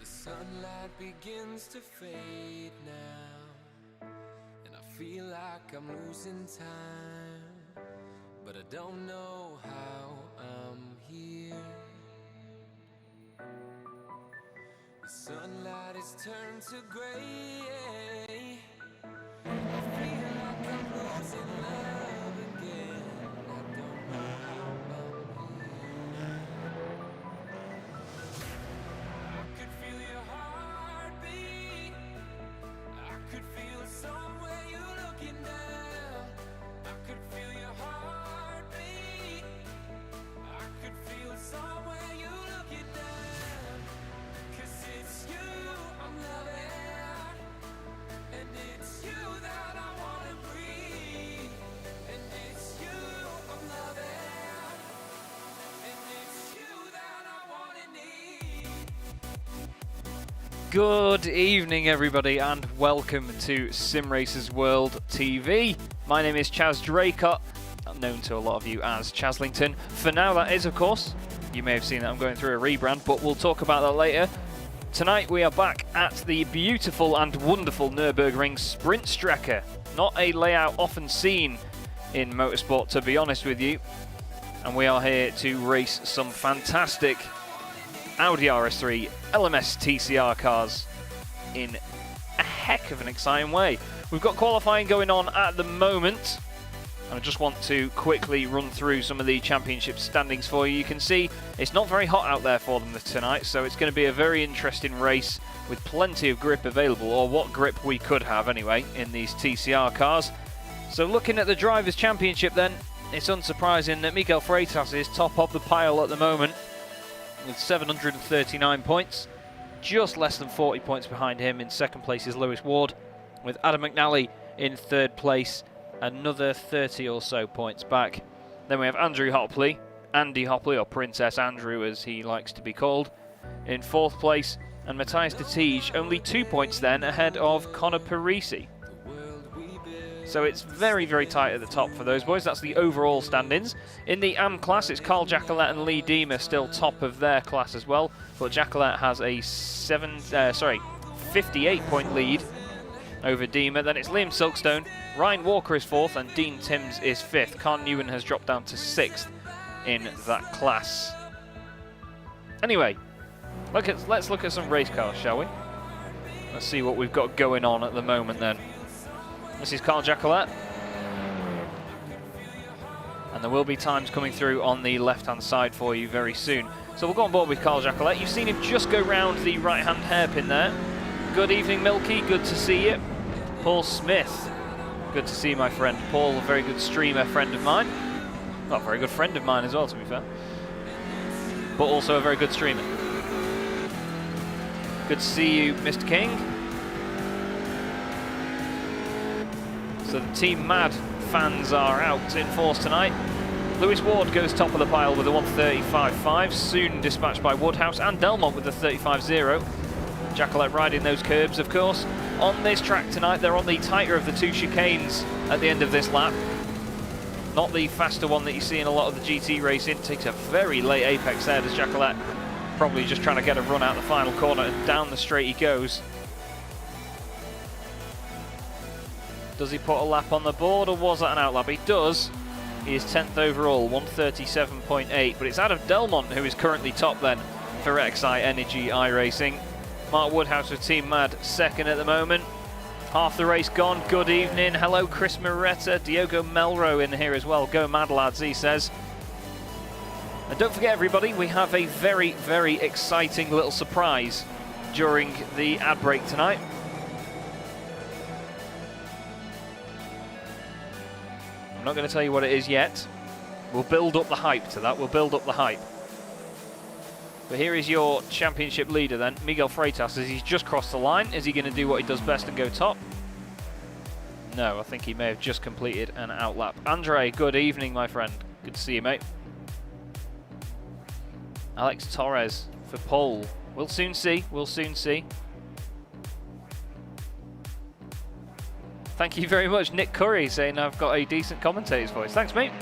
Sunlight begins to fade now, and I feel like I'm losing time, but I don't know how I'm here. The sunlight has turned to gray. I feel like I'm losing love again. I don't know how I'm here. I could feel your heartbeat. I could feel it somewhere you're looking down. I could feel your heartbeat. I could feel it somewhere you're looking down. 'Cause it's you I'm loving, and it's you that I wanna breathe. And it's you I'm loving, and it's you that I wanna need. Good evening, everybody, and welcome to Simracersworld TV. My name is Chaz Draycott, known to a lot of you as Chaslington. For now, that is, of course. You may have seen that I'm going through a rebrand, but we'll talk about that later. Tonight, we are back at the beautiful and wonderful Nurburgring Sprint Strecke. Not a layout often seen in motorsport, to be honest with you. And we are here to race some fantastic Audi RS3 LMS TCR cars in a heck of an exciting way. We've got qualifying going on at the moment, and I just want to quickly run through some of the championship standings for you. You can see it's not very hot out there for them tonight, so it's going to be a very interesting race with plenty of grip available, or what grip we could have anyway in these TCR cars. So looking at the Drivers' Championship then, it's unsurprising that Miguel Freitas is top of the pile at the moment with 739 points. Just less than 40 points behind him. In second place is Lewis Ward, with Adam McNally in third place, another 30 or so points back. Then we have Andrew Hopley, Andy Hopley, or Princess Andrew as he likes to be called, in fourth place, and Matthias de Tige only 2 points then ahead of Connor Parisi. So it's very, very tight at the top for those boys. That's the overall standings. In the AM class, it's Carl Jacquelet and Lee Deemer still top of their class as well. But Jacquelet has a 58-point lead over Deemer. Then it's Liam Silkstone, Ryan Walker is fourth, and Dean Timms is fifth. Carl Newen has dropped down to sixth in that class. Anyway, let's look at some race cars, shall we? Let's see what we've got going on at the moment then. This is Carl Jacquelet, and there will be times coming through on the left-hand side for you very soon. So we'll go on board with Carl Jacquelet. You've seen him just go round the right-hand hairpin there. Good evening, Milky. Good to see you. Paul Smith. Good to see you, my friend. Paul, a very good streamer friend of mine. Well, a very good friend of mine as well, to be fair. But also a very good streamer. Good to see you, Mr. King. So the Team Mad fans are out in force tonight. Lewis Ward goes top of the pile with a 1:35.5, soon dispatched by Woodhouse and Delmont with a 35.0. Jacquelet riding those curbs, of course. On this track tonight, they're on the tighter of the two chicanes at the end of this lap. Not the faster one that you see in a lot of the GT racing. Takes a very late apex there, does Jacquelet. Probably just trying to get a run out the final corner, and down the straight he goes. Does he put a lap on the board, or was that an outlap? He does. He is 10th overall, 1:37.8, but it's Adam Delmont who is currently top then for XI Energy iRacing. Mark Woodhouse with Team Mad second at the moment. Half the race gone. Good evening. Hello, Chris Moretta. Diogo Melro in here as well. Go mad, lads, he says. And don't forget, everybody, we have a very, very exciting little surprise during the ad break tonight. I'm not going to tell you what it is yet. We'll build up the hype to that. We'll build up the hype. But here is your championship leader then, Miguel Freitas, as he's just crossed the line. Is he going to do what he does best and go top? No, I think he may have just completed an outlap. Andre, good evening, my friend. Good to see you, mate. Alex Torres for pole. We'll soon see. We'll soon see. Thank you very much, Nick Curry, saying I've got a decent commentator's voice. Thanks, mate.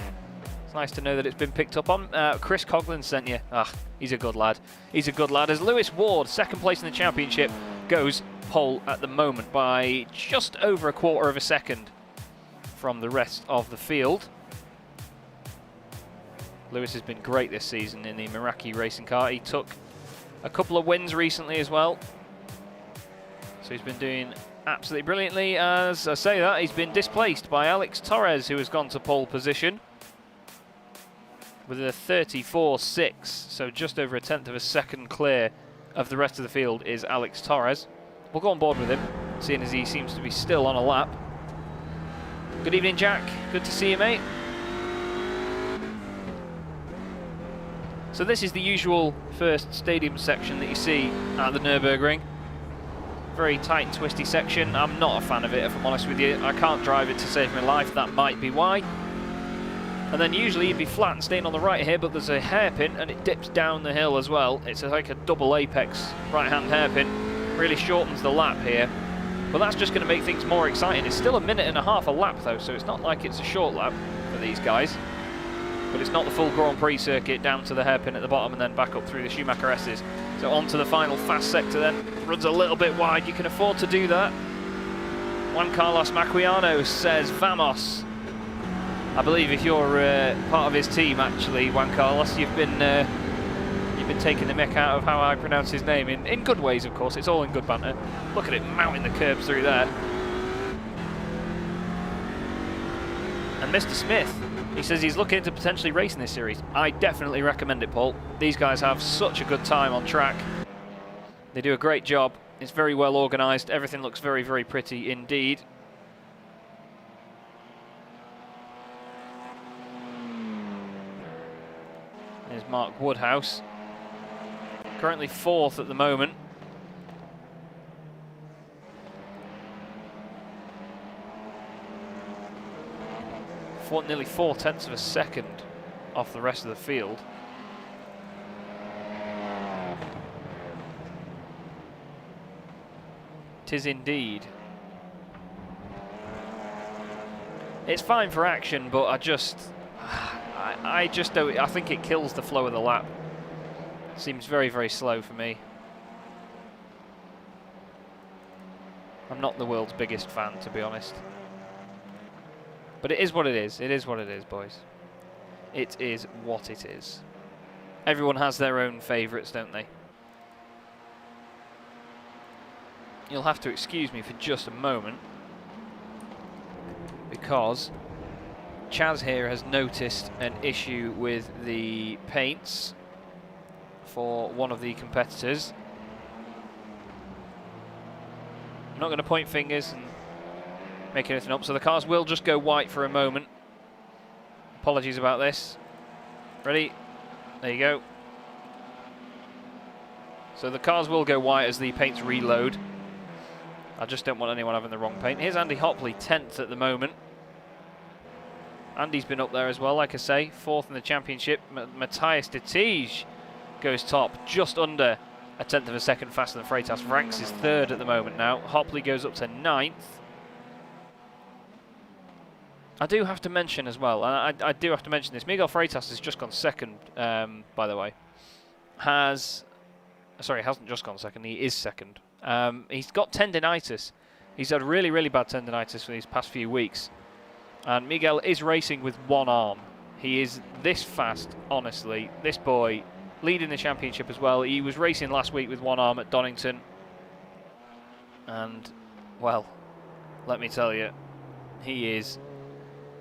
It's nice to know that it's been picked up on. Chris Coughlin sent you. Ah, he's a good lad. He's a good lad. As Lewis Ward, second place in the championship, goes pole at the moment by just over a quarter of a second from the rest of the field. Lewis has been great this season in the Meraki racing car. He took a couple of wins recently as well. So he's been doing absolutely brilliantly. As I say that, he's been displaced by Alex Torres, who has gone to pole position with a 34.6, so just over a tenth of a second clear of the rest of the field is Alex Torres. We'll go on board with him, seeing as he seems to be still on a lap. Good evening, Jack. Good to see you, mate. So this is the usual first stadium section that you see at the Nurburgring. Very tight and twisty section. I'm not a fan of it, if I'm honest with you. I can't drive it to save my life, that might be why. And then usually you'd be flat and staying on the right here, but there's a hairpin and it dips down the hill as well. It's like a double apex right-hand hairpin. Really shortens the lap here. But that's just going to make things more exciting. It's still a minute and a half a lap though, so it's not like it's a short lap for these guys. But it's not the full Grand Prix circuit down to the hairpin at the bottom and then back up through the Schumacher S's. So on to the final fast sector then. Runs a little bit wide, you can afford to do that. Juan Carlos Maquiano says, Vamos. I believe if you're part of his team actually, Juan Carlos, you've been taking the mick out of how I pronounce his name, in good ways of course, it's all in good banter. Look at it mounting the curbs through there. And Mr. Smith, he says he's looking into potentially racing this series. I definitely recommend it, Paul. These guys have such a good time on track. They do a great job. It's very well organised. Everything looks very, very pretty indeed. There's Mark Woodhouse. Currently fourth at the moment. Nearly 4/10 of a second off the rest of the field. Tis indeed. It's fine for action, but I just don't. I think it kills the flow of the lap. Seems very, very slow for me. I'm not the world's biggest fan, to be honest. But it is what it is. It is what it is, boys. It is what it is. Everyone has their own favourites, don't they? You'll have to excuse me for just a moment, because Chaz here has noticed an issue with the paints for one of the competitors. I'm not going to point fingers and make anything up, so the cars will just go white for a moment. Apologies about this. Ready? There you go. So the cars will go white as the paints reload. I just don't want anyone having the wrong paint. Here's Andy Hopley, 10th at the moment. Andy's been up there as well, like I say, 4th in the championship. Matthias de Tige goes top, just under a 10th of a second faster than Freitas. Ranks is 3rd at the moment now. Hopley goes up to 9th. I do have to mention as well, and I do have to mention this, Miguel Freitas has just gone second, by the way. Sorry, hasn't just gone second, he is second. He's got tendinitis. He's had really, really bad tendinitis for these past few weeks. And Miguel is racing with one arm. He is this fast, honestly. This boy, leading the championship as well. He was racing last week with one arm at Donington. And, well, let me tell you, he is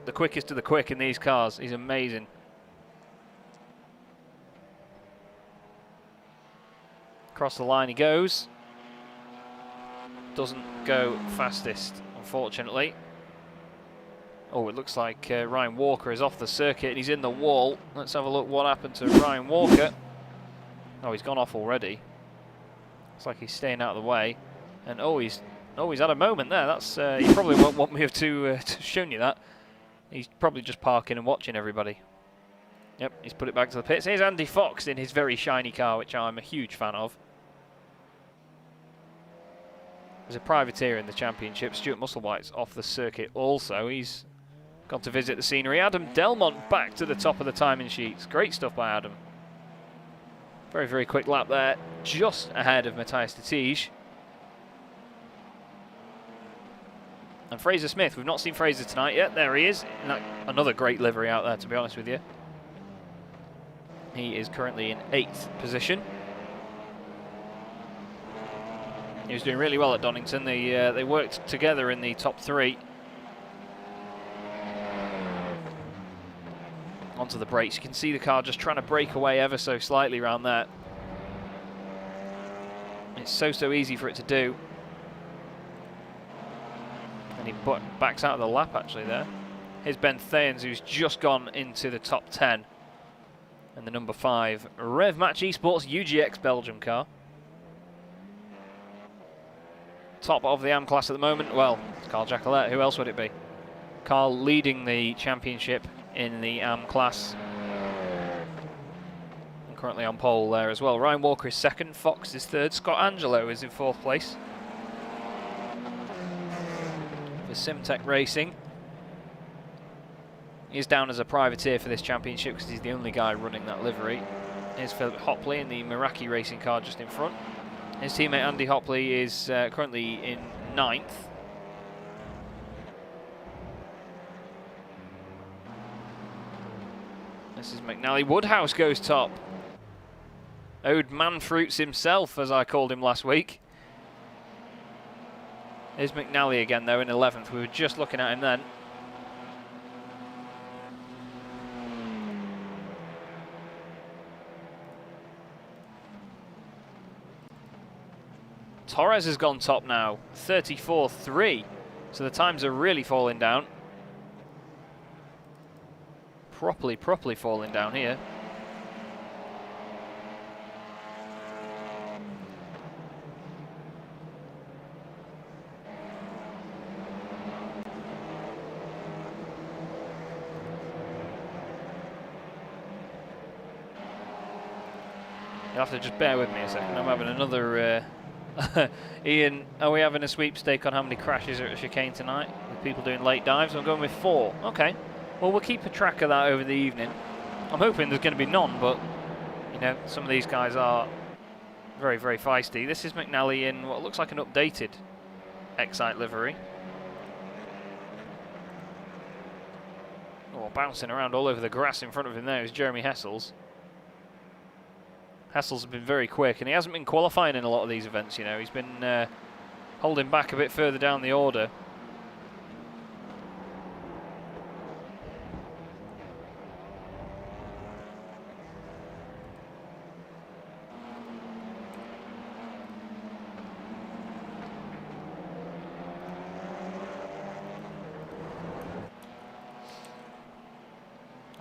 the quickest of the quick in these cars. He's amazing. Across the line he goes. doesn't go fastest, unfortunately. Oh, it looks like Ryan Walker is off the circuit and he's in the wall. Let's have a look what happened to Ryan Walker. Oh, he's gone off already. Looks like he's staying out of the way. And he's had a moment there. That's he probably won't want me to shown you that. He's probably just parking and watching everybody. Yep, he's put it back to the pits. Here's Andy Fox in his very shiny car, which I'm a huge fan of. There's a privateer in the championship. Stuart Musselwhite's off the circuit also. He's gone to visit the scenery. Adam Delmont back to the top of the timing sheets. Great stuff by Adam. Very, very quick lap there. Just ahead of Matthias de Tige. And Fraser Smith. We've not seen Fraser tonight yet. There he is. Another great livery out there, to be honest with you. He is currently in 8th position. He was doing really well at Donington. They worked together in the top 3. Onto the brakes. You can see the car just trying to break away ever so slightly around there. It's so easy for it to do. And he backs out of the lap actually there. Here's Ben Thayens, who's just gone into the top 10. And the number 5 Rev Match Esports UGX Belgium car. Top of the AM class at the moment. Well, it's Carl Jacquelette. Who else would it be? Carl leading the championship in the AM class. And currently on pole there as well. Ryan Walker is 2nd. Fox is 3rd. Scott Angelo is in 4th place. For Simtech Racing. He's down as a privateer for this championship because he's the only guy running that livery. Here's Philip Hopley in the Meraki racing car just in front. His teammate Andy Hopley is currently in 9th. This is McNally. Woodhouse goes top. Ode Manfruits himself, as I called him last week. There's McNally again, though, in 11th. We were just looking at him then. Torres has gone top now, 34.3. So the times are really falling down. Properly falling down here. You'll have to just bear with me a second. I'm having another... Ian, are we having a sweepstake on how many crashes are at chicane tonight? With people doing late dives? I'm going with 4. Okay. Well, we'll keep a track of that over the evening. I'm hoping there's going to be none, but, you know, some of these guys are very, very feisty. This is McNally in what looks like an updated Excite livery. Oh, bouncing around all over the grass in front of him there is Jeremy Hessels. Hessel's been very quick, and he hasn't been qualifying in a lot of these events, you know. He's been holding back a bit further down the order.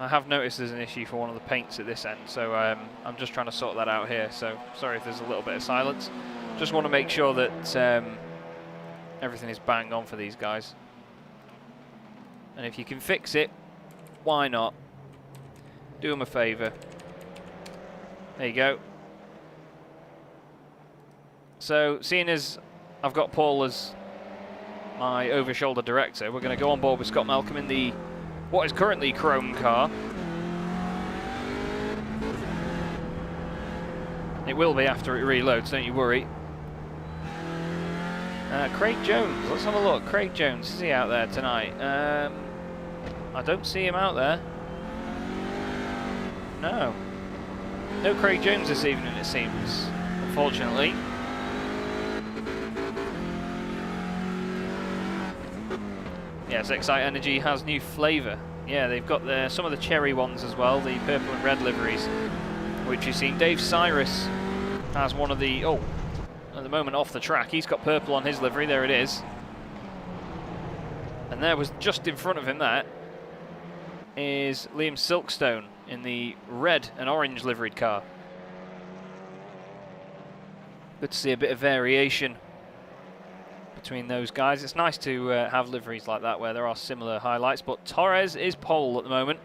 I have noticed there's an issue for one of the paints at this end, so I'm just trying to sort that out here, so sorry if there's a little bit of silence. Just want to make sure that everything is bang on for these guys. And if you can fix it, why not? Do them a favour. There you go. So, seeing as I've got Paul as my over-shoulder director, we're going to go on board with Scott Malcolm in the what is currently Chrome car. It will be after it reloads, don't you worry. Craig Jones, let's have a look. Craig Jones, is he out there tonight? I don't see him out there. No. No Craig Jones this evening, it seems, unfortunately. Yes, Excite Energy has new flavour. Yeah, they've got some of the cherry ones as well, the purple and red liveries, which you've seen. Dave Cyrus has one of the the moment off the track. He's got purple on his livery, there it is. And there was just in front of him, that is Liam Silkstone in the red and orange liveried car. Good to see a bit of variation between those guys. It's nice to have liveries like that where there are similar highlights, but Torres is pole at the moment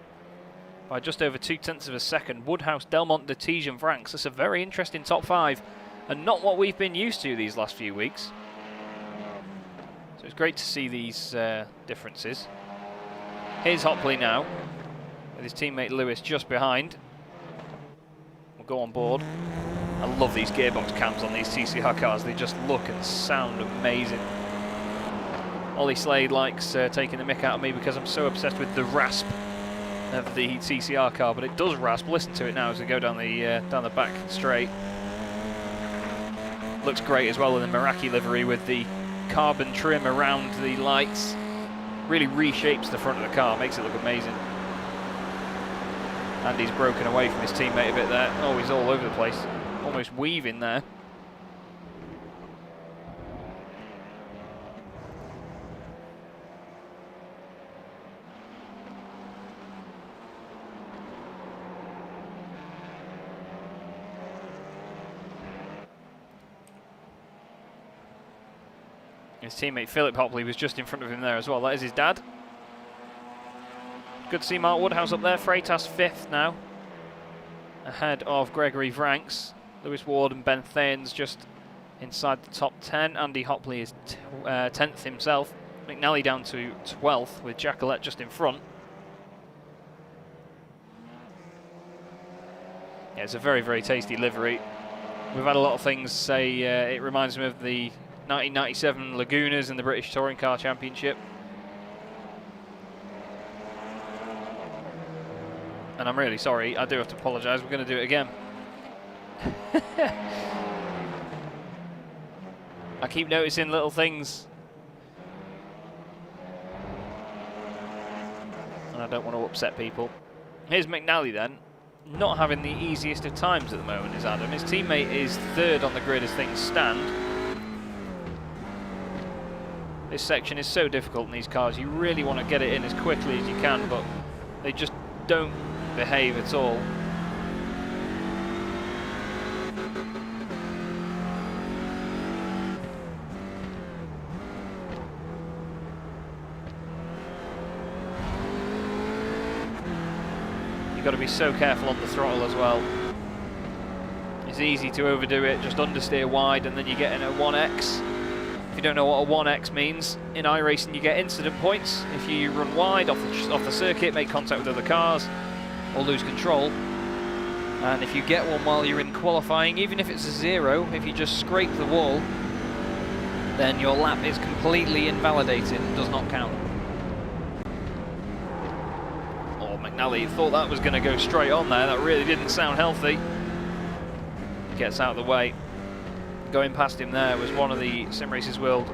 by just over 0.2 of a second. Woodhouse, Delmont, Dettige and Franks. That's a very interesting top 5 and not what we've been used to these last few weeks. So it's great to see these differences. Here's Hopley now with his teammate Lewis just behind. We'll go on board. I love these gearbox cams on these TCR cars. They just look and sound amazing. Ollie Slade likes taking the mick out of me because I'm so obsessed with the rasp of the TCR car, but it does rasp. Listen to it now as we go down the back straight. Looks great as well in the Meraki livery with the carbon trim around the lights. Really reshapes the front of the car, makes it look amazing. Andy's broken away from his teammate a bit there. Oh, he's all over the place. Almost weaving there. His teammate Philip Hopley was just in front of him there as well. That is his dad. Good to see Mark Woodhouse up there. Freitas 5th now, ahead of Gregory Vranks. Lewis Ward and Ben Thanes just inside the top 10. Andy Hopley is 10th himself. McNally down to 12th with Jacqueline just in front. Yeah, it's a very, very tasty livery. We've had a lot of things say it reminds me of the 1997 Lagunas in the British Touring Car Championship. And I'm really sorry, I do have to apologise, we're going to do it again. I keep noticing little things and I don't want to upset people. Here's McNally then, not having the easiest of times at the moment is Adam. His teammate is 3rd on the grid as things stand. This section is so difficult in these cars, you really want to get it in as quickly as you can, but they just don't behave at all. You've got to be so careful on the throttle as well. It's easy to overdo it, just understeer wide and then you get in a 1X. If you don't know what a 1X means, in iRacing you get incident points. If you run wide off the circuit, make contact with other cars, or lose control. And if you get one while you're in qualifying, even if it's a 0, if you just scrape the wall, then your lap is completely invalidated and does not count. Oh, McNally thought that was going to go straight on there. That really didn't sound healthy. Gets out of the way. Going past him there was one of the Simracersworld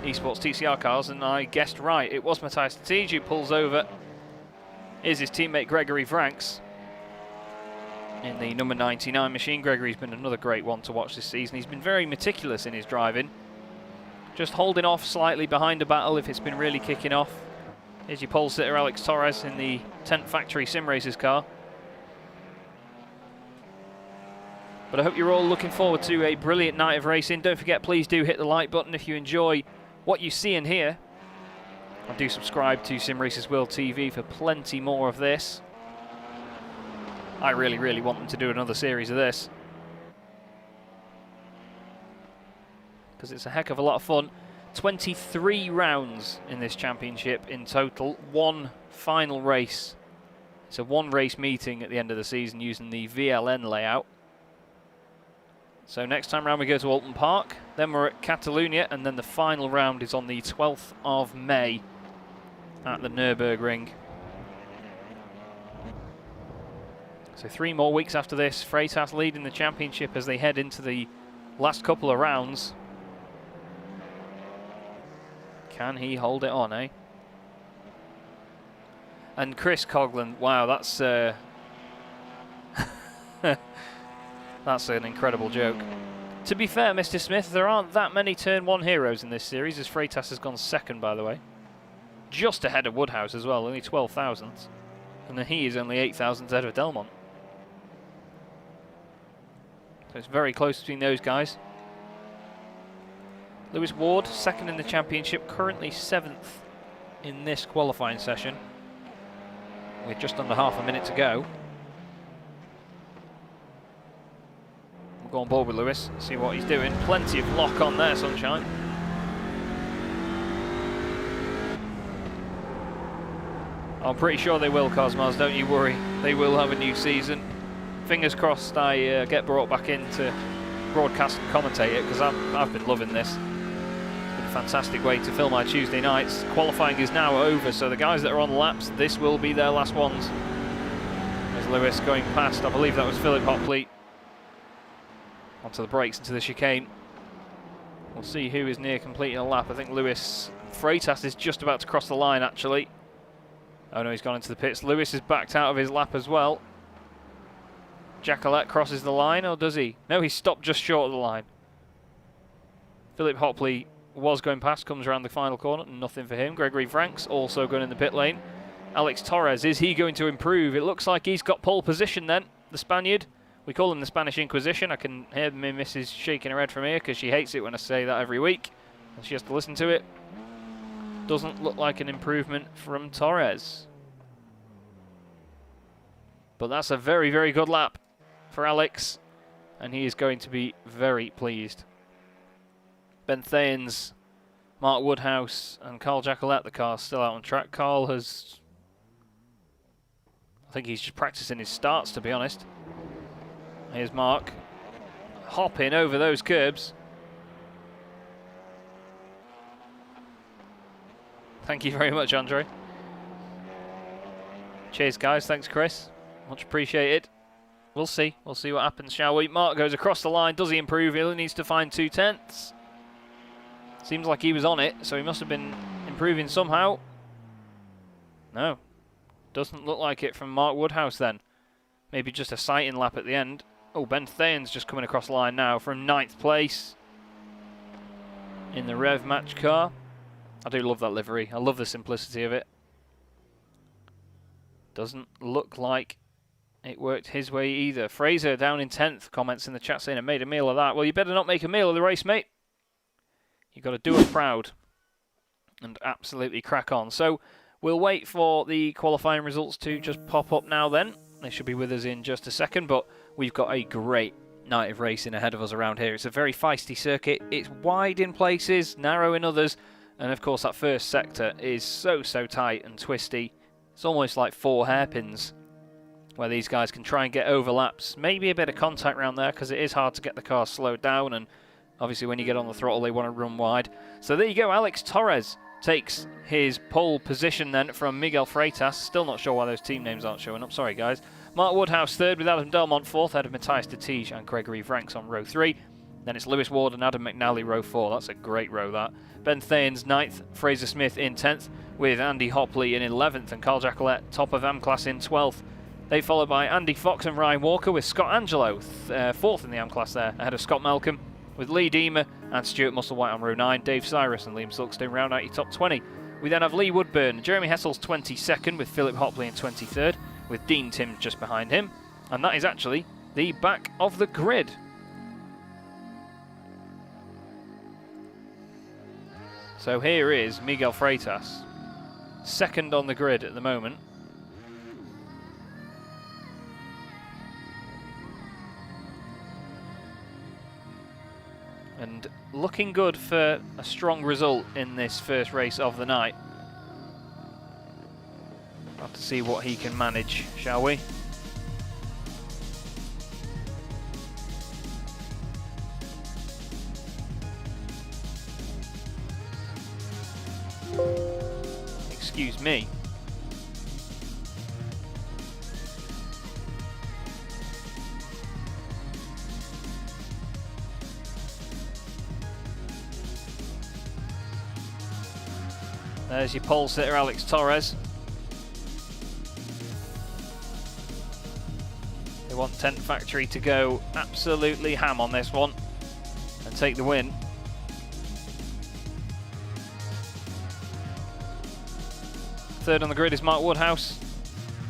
eSports TCR cars, and I guessed right. It was Matthias Dettige who pulls over. Is his teammate Gregory Vranks in the number 99 machine. Gregory's been another great one to watch this season. He's been very meticulous in his driving. Just holding off slightly behind a battle if it's been really kicking off. Here's your pole sitter Alex Torres in the 10th factory Simracers car. But I hope you're all looking forward to a brilliant night of racing. Don't forget, please do hit the like button if you enjoy what you see and hear. And do subscribe to Simracersworld TV for plenty more of this. I really, really want them to do another series of this, because it's a heck of a lot of fun. 23 rounds in this championship in total. One final race. It's a one-race meeting at the end of the season using the VLN layout. So next time round we go to Alton Park, then we're at Catalonia, and then the final round is on the 12th of May at the Nurburgring. So 3 more weeks after this, Freitas leading the championship as they head into the last couple of rounds. Can he hold it on, eh? And Chris Coughlin, wow, that's that's an incredible joke. To be fair, Mr. Smith, there aren't that many Turn 1 heroes in this series, as Freitas has gone second, by the way. Just ahead of Woodhouse as well, only 12 thousandths. And then he is only 8 thousandths ahead of Delmont. So it's very close between those guys. Lewis Ward, second in the championship, currently 7th in this qualifying session, with just under half a minute to go. We'll go on board with Lewis, see what he's doing. Plenty of lock on there, Sunshine. I'm pretty sure they will, Cosmos, don't you worry. They will have a new season. Fingers crossed I get brought back in to broadcast and commentate it, because I've been loving this. It's been a fantastic way to fill my Tuesday nights. Qualifying is now over, so the guys that are on laps, this will be their last ones. There's Lewis going past, I believe that was Philip Hopley. Onto the brakes, into the chicane. We'll see who is near completing a lap. I think Lewis Freitas is just about to cross the line, actually. Oh no, he's gone into the pits. Lewis is backed out of his lap as well. Jacqueline crosses the line, or does he? No, he stopped just short of the line. Philip Hopley was going past, comes around the final corner, nothing for him. Gregory Franks also going in the pit lane. Alex Torres, is he going to improve? It looks like he's got pole position then, the Spaniard. We call him the Spanish Inquisition. I can hear my missus shaking her head from here because she hates it when I say that every week, and she has to listen to it. Doesn't look like an improvement from Torres. But that's a very, very good lap for Alex, and he is going to be very pleased. Ben Thanes, Mark Woodhouse, and Carl Jacqueline, the car's still out on track. Carl has... I think he's just practicing his starts, to be honest. Here's Mark, hopping over those curbs. Thank you very much, Andre. Cheers, guys. Thanks, Chris. Much appreciated. We'll see. We'll see what happens, shall we? Mark goes across the line. Does he improve? He only needs to find 2/10. Seems like he was on it, so he must have been improving somehow. No. Doesn't look like it from Mark Woodhouse then. Maybe just a sighting lap at the end. Oh, Ben Thane's just coming across the line now from 9th place in the Rev Match car. I do love that livery. I love the simplicity of it. Doesn't look like it worked his way either. Fraser down in 10th, comments in the chat saying I made a meal of that. Well, you better not make a meal of the race, mate. You've got to do us proud and absolutely crack on. So we'll wait for the qualifying results to just pop up now then. They should be with us in just a second, but we've got a great night of racing ahead of us around here. It's a very feisty circuit. It's wide in places, narrow in others, and of course that first sector is so tight and twisty. It's almost like 4 hairpins where these guys can try and get overlaps. Maybe a bit of contact around there because it is hard to get the car slowed down, and obviously when you get on the throttle they want to run wide. So there you go, Alex Torres takes his pole position then from Miguel Freitas. Still not sure why those team names aren't showing up, sorry guys. Mark Woodhouse third with Adam Delmont fourth, ahead of Matthias de Tige and Gregory Franks on row 3. Then it's Lewis Ward and Adam McNally row 4. That's a great row, that. Ben Thanes 9th, Fraser Smith in 10th, with Andy Hopley in 11th, and Carl Jacqueline top of M-Class in 12th. They followed by Andy Fox and Ryan Walker, with Scott Angelo 4th in the M-Class there, ahead of Scott Malcolm, with Lee Deemer and Stuart Musselwhite on row 9, Dave Cyrus and Liam Silkstone round out your top 20. We then have Lee Woodburn, Jeremy Hessel's 22nd, with Philip Hopley in 23rd, with Dean Tim just behind him. And that is actually the back of the grid. So here is Miguel Freitas, second on the grid at the moment. And looking good for a strong result in this first race of the night. Have to see what he can manage, shall we? Excuse me. There's your pole sitter, Alex Torres. They want Tent Factory to go absolutely ham on this one. and take the win. Third on the grid is Mark Woodhouse.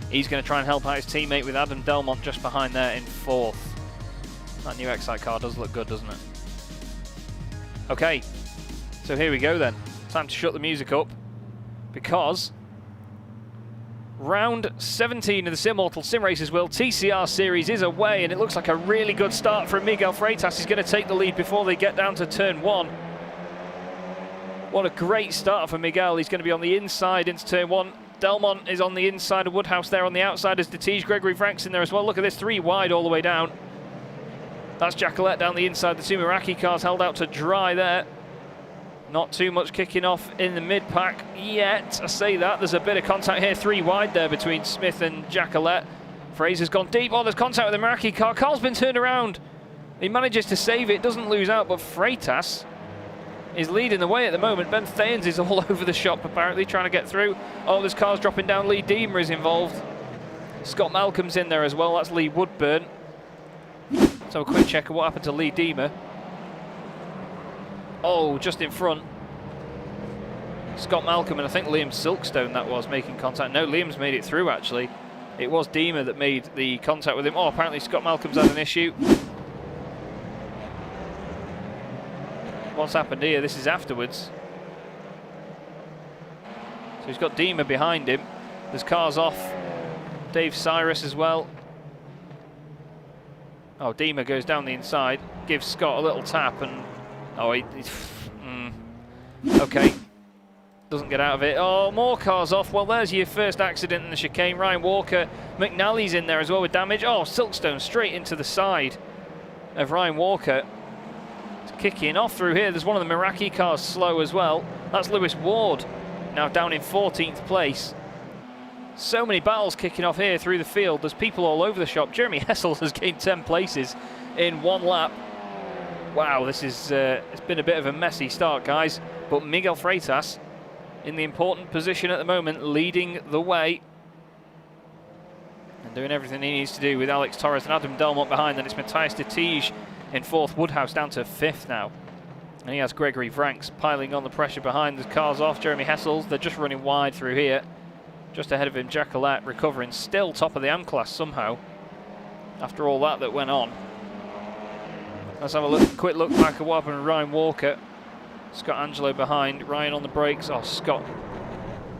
He's going to try and help out his teammate with Adam Delmont just behind there in fourth. That new Excite car does look good, doesn't it? Okay, so here we go then. Time to shut the music up, because round 17 of the Simmortal Simracersworld TCR series is away, and it looks like a really good start from Miguel Freitas. He's going to take the lead before they get down to turn 1. What a great start for Miguel. He's going to be on the inside into turn 1. Delmont is on the inside of Woodhouse there. On the outside is Dettige. Gregory Frank's in there as well. Look at this, 3 wide all the way down. That's Jacqueline down the inside. The two Meraki cars held out to dry there. Not too much kicking off in the mid-pack yet. I say that. There's a bit of contact here. 3 wide there between Smith and Jacqueline. Fraser's gone deep. Oh, there's contact with the Meraki car. Carl's been turned around. He manages to save it. Doesn't lose out, but Freitas is leading the way at the moment. Ben Thayens is all over the shop, apparently, trying to get through. Oh, there's cars dropping down. Lee Deemer is involved. Scott Malcolm's in there as well. That's Lee Woodburn. So a quick check of what happened to Lee Deemer. Oh, just in front. Scott Malcolm and I think Liam Silkstone that was making contact. No, Liam's made it through actually. It was Deemer that made the contact with him. Oh, apparently Scott Malcolm's had an issue. What's happened here? This is afterwards. So he's got Deemer behind him. There's cars off. Dave Cyrus as well. Oh, Deemer goes down the inside, gives Scott a little tap, and oh, okay. Doesn't get out of it. Oh, more cars off. Well, there's your first accident in the chicane. Ryan Walker. McNally's in there as well with damage. Oh, Silkstone straight into the side of Ryan Walker. It's kicking off through here. There's one of the Meraki cars slow as well. That's Lewis Ward, now down in 14th place. So many battles kicking off here through the field. There's people all over the shop. Jeremy Hessel has gained 10 places in 1 lap. Wow, this is it's been a bit of a messy start, guys. But Miguel Freitas in the important position at the moment, leading the way and doing everything he needs to do with Alex Torres and Adam Delmont behind. Then it's Matthias Dettige in 4th, Woodhouse down to 5th now. And he has Gregory Franks piling on the pressure behind. The cars off, Jeremy Hessels, they're just running wide through here. Just ahead of him, Jacqueline recovering, still top of the AM class somehow, after all that went on. Let's have a quick look back at what happened with Ryan Walker. Scott Angelo behind, Ryan on the brakes. Oh, Scott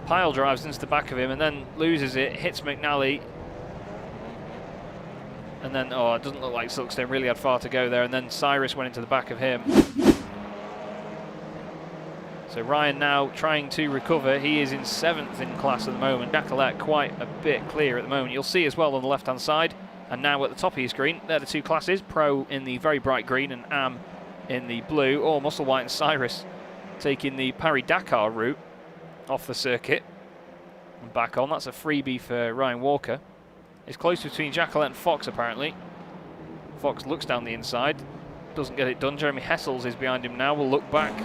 pile drives into the back of him and then loses it, hits McNally. And then, oh, it doesn't look like Silkstone really had far to go there, and then Cyrus went into the back of him. So Ryan now trying to recover. He is in 7th in class at the moment. Jacqueline quite a bit clear at the moment. You'll see as well on the left-hand side. And now at the top of your screen, they're the 2 classes. Pro in the very bright green and AM in the blue. Oh, Musselwhite and Cyrus taking the Paris-Dakar route off the circuit. And back on. That's a freebie for Ryan Walker. It's close between Jacqueline and Fox, apparently. Fox looks down the inside. Doesn't get it done. Jeremy Hessels is behind him now. We'll look back.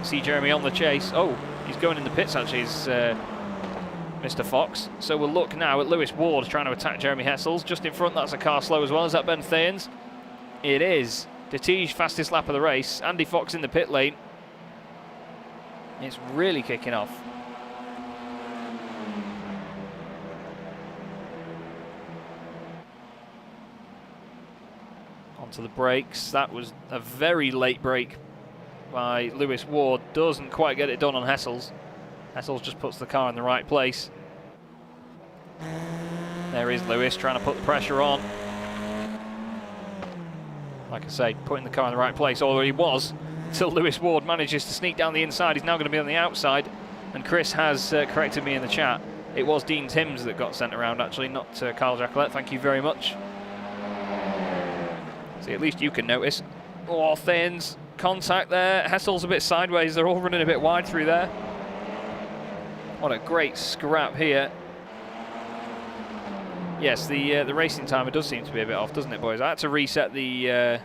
See Jeremy on the chase. Oh, he's going in the pits actually, is Mr. Fox. So we'll look now at Lewis Ward trying to attack Jeremy Hessels. Just in front, that's a car slow as well. Is that Ben Thayens? It is. Dettige, fastest lap of the race. Andy Fox in the pit lane. It's really kicking off. Onto the brakes. That was a very late brake by Lewis Ward. Doesn't quite get it done on Hessels. Hessels just puts the car in the right place. There is Lewis trying to put the pressure on. Like I say, putting the car in the right place, although he was, until Lewis Ward manages to sneak down the inside. He's now going to be on the outside, and Chris has corrected me in the chat. It was Dean Timms that got sent around, actually, not Carl Jacqueline. Thank you very much. See, at least you can notice. Oh, Thayens, contact there. Hessel's a bit sideways. They're all running a bit wide through there. What a great scrap here. Yes, the racing timer does seem to be a bit off, doesn't it, boys? I had to reset the. I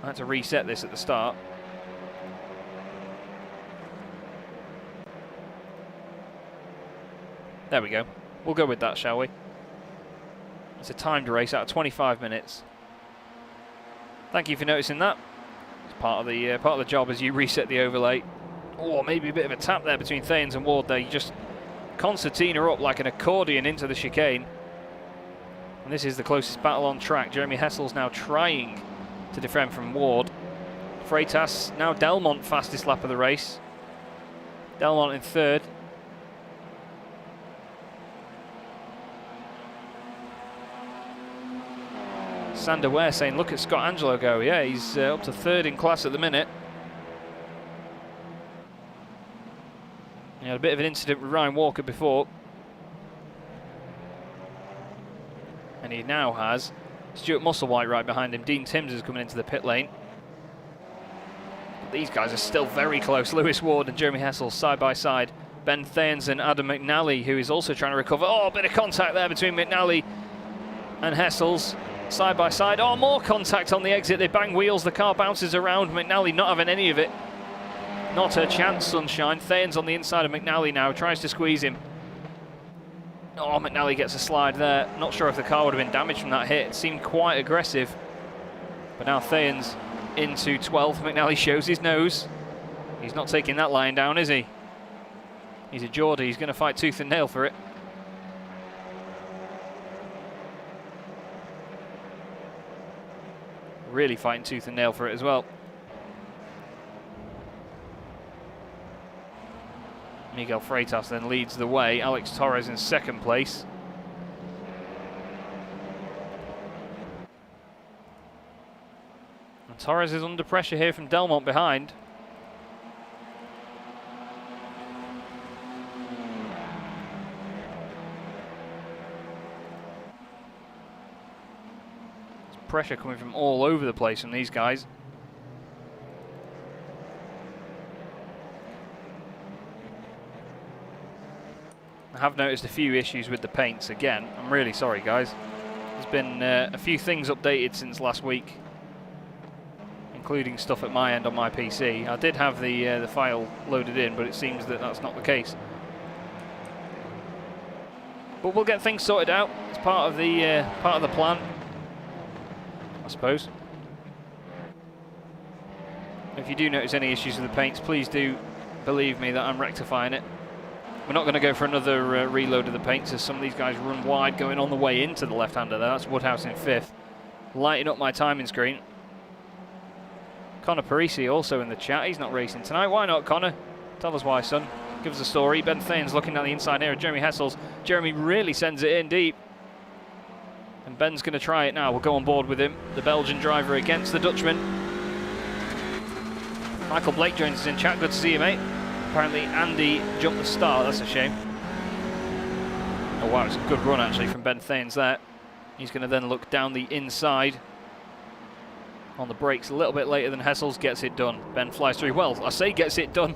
had to reset this at the start. There we go. We'll go with that, shall we? It's a timed race out of 25 minutes. Thank you for noticing that. It's part of the job as you reset the overlay. Oh, maybe a bit of a tap there between Thanes and Ward there. You just concertina up like an accordion into the chicane. And this is the closest battle on track. Jeremy Hessel's now trying to defend from Ward. Freitas, now Delmont, fastest lap of the race. Delmont in third. Sander Ware saying, look at Scott Angelo go. Yeah, he's up to third in class at the minute. He had a bit of an incident with Ryan Walker before. And he now has Stuart Musselwhite right behind him. Dean Timms is coming into the pit lane. But these guys are still very close. Lewis Ward and Jeremy Hessel side by side. Ben Thanes and Adam McNally, who is also trying to recover. Oh, a bit of contact there between McNally and Hessels. Side by side. Oh, more contact on the exit. They bang wheels. The car bounces around. McNally not having any of it. Not a chance, Sunshine. Thanes on the inside of McNally now. Tries to squeeze him. Oh, McNally gets a slide there. Not sure if the car would have been damaged from that hit. It seemed quite aggressive. But now Thanes into 12th. McNally shows his nose. He's not taking that lying down, is he? He's a Geordie. He's going to fight tooth and nail for it. Really fighting tooth and nail for it as well. Miguel Freitas then leads the way. Alex Torres in second place. And Torres is under pressure here from Delmont behind. There's pressure coming from all over the place from these guys. I have noticed a few issues with the paints again. I'm really sorry, guys. There's been a few things updated since last week, including stuff at my end on my PC. I did have the file loaded in, but it seems that that's not the case. But we'll get things sorted out. It's part of the plan, I suppose. If you do notice any issues with the paints, please do believe me that I'm rectifying it. We're not going to go for another reload of the paints as some of these guys run wide going on the way into the left-hander there. That's Woodhouse in 5th. Lighting up my timing screen. Connor Parisi also in the chat. He's not racing tonight. Why not, Connor? Tell us why, son. Give us a story. Ben Thanes looking down the inside here of Jeremy Hessels. Jeremy really sends it in deep. And Ben's going to try it now. We'll go on board with him. The Belgian driver against the Dutchman. Michael Blake joins us in chat. Good to see you, mate. Apparently Andy jumped the start, that's a shame. Oh wow, it's a good run actually from Ben Thanes there. He's going to then look down the inside on the brakes a little bit later than Hessels, gets it done. Ben flies through, well, I say gets it done.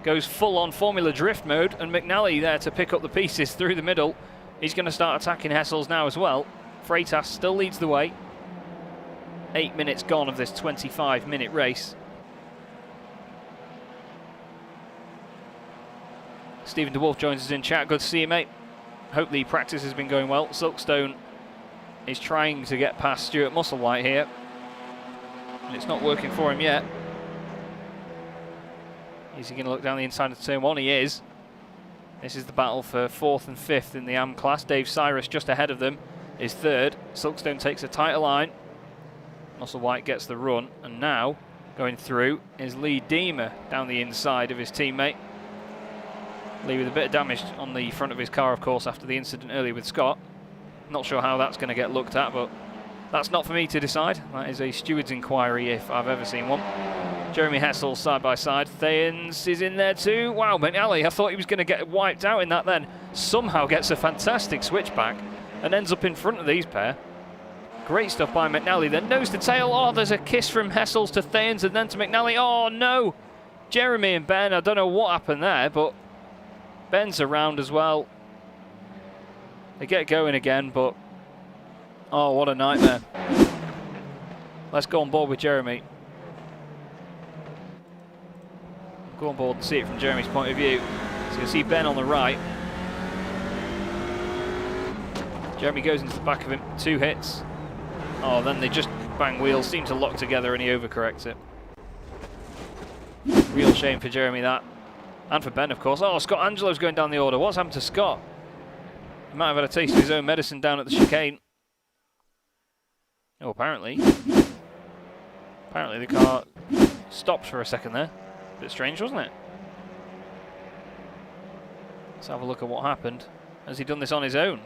Goes full on Formula Drift mode, and McNally there to pick up the pieces through the middle. He's going to start attacking Hessels now as well. Freitas still leads the way. 8 minutes gone of this 25-minute race. Stephen DeWolf joins us in chat. Good to see you, mate. Hope the practice has been going well. Silkstone is trying to get past Stuart Musselwhite here. And it's not working for him yet. Is he going to look down the inside of turn 1? He is. This is the battle for 4th and 5th in the AM class. Dave Cyrus just ahead of them is 3rd. Silkstone takes a tighter line. Musselwhite gets the run. And now, going through, is Lee Deemer down the inside of his teammate. Lee with a bit of damage on the front of his car, of course, after the incident earlier with Scott. Not sure how that's going to get looked at, but that's not for me to decide. That is a steward's inquiry if I've ever seen one. Jeremy Hessel side by side. Thanes is in there too. Wow, McNally, I thought he was going to get wiped out in that then. Somehow gets a fantastic switchback and ends up in front of these pair. Great stuff by McNally. Then nose to tail. Oh, there's a kiss from Hessels to Thanes and then to McNally. Oh, no. Jeremy and Ben, I don't know what happened there, but Ben's around as well. They get going again, but oh, what a nightmare. Let's go on board with Jeremy. Go on board and see it from Jeremy's point of view. So you'll see Ben on the right. Jeremy goes into the back of him, 2 hits. Oh, then they just bang wheels seem to lock together and he overcorrects it. Real shame for Jeremy that. And for Ben, of course. Oh, Scott Angelo's going down the order. What's happened to Scott? He might have had a taste of his own medicine down at the chicane. Oh, apparently the car stopped for a second there. A bit strange, wasn't it? Let's have a look at what happened. Has he done this on his own?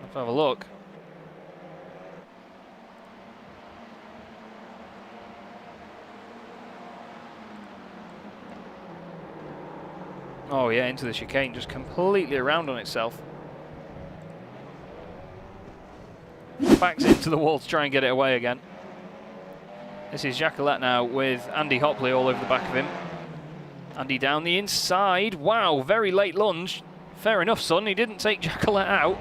Let's have a look. Oh yeah, into the chicane, just completely around on itself. Backs into the wall to try and get it away again. This is Jacqueline now with Andy Hopley all over the back of him. Andy down the inside. Wow, very late lunge. Fair enough, son. He didn't take Jacqueline out.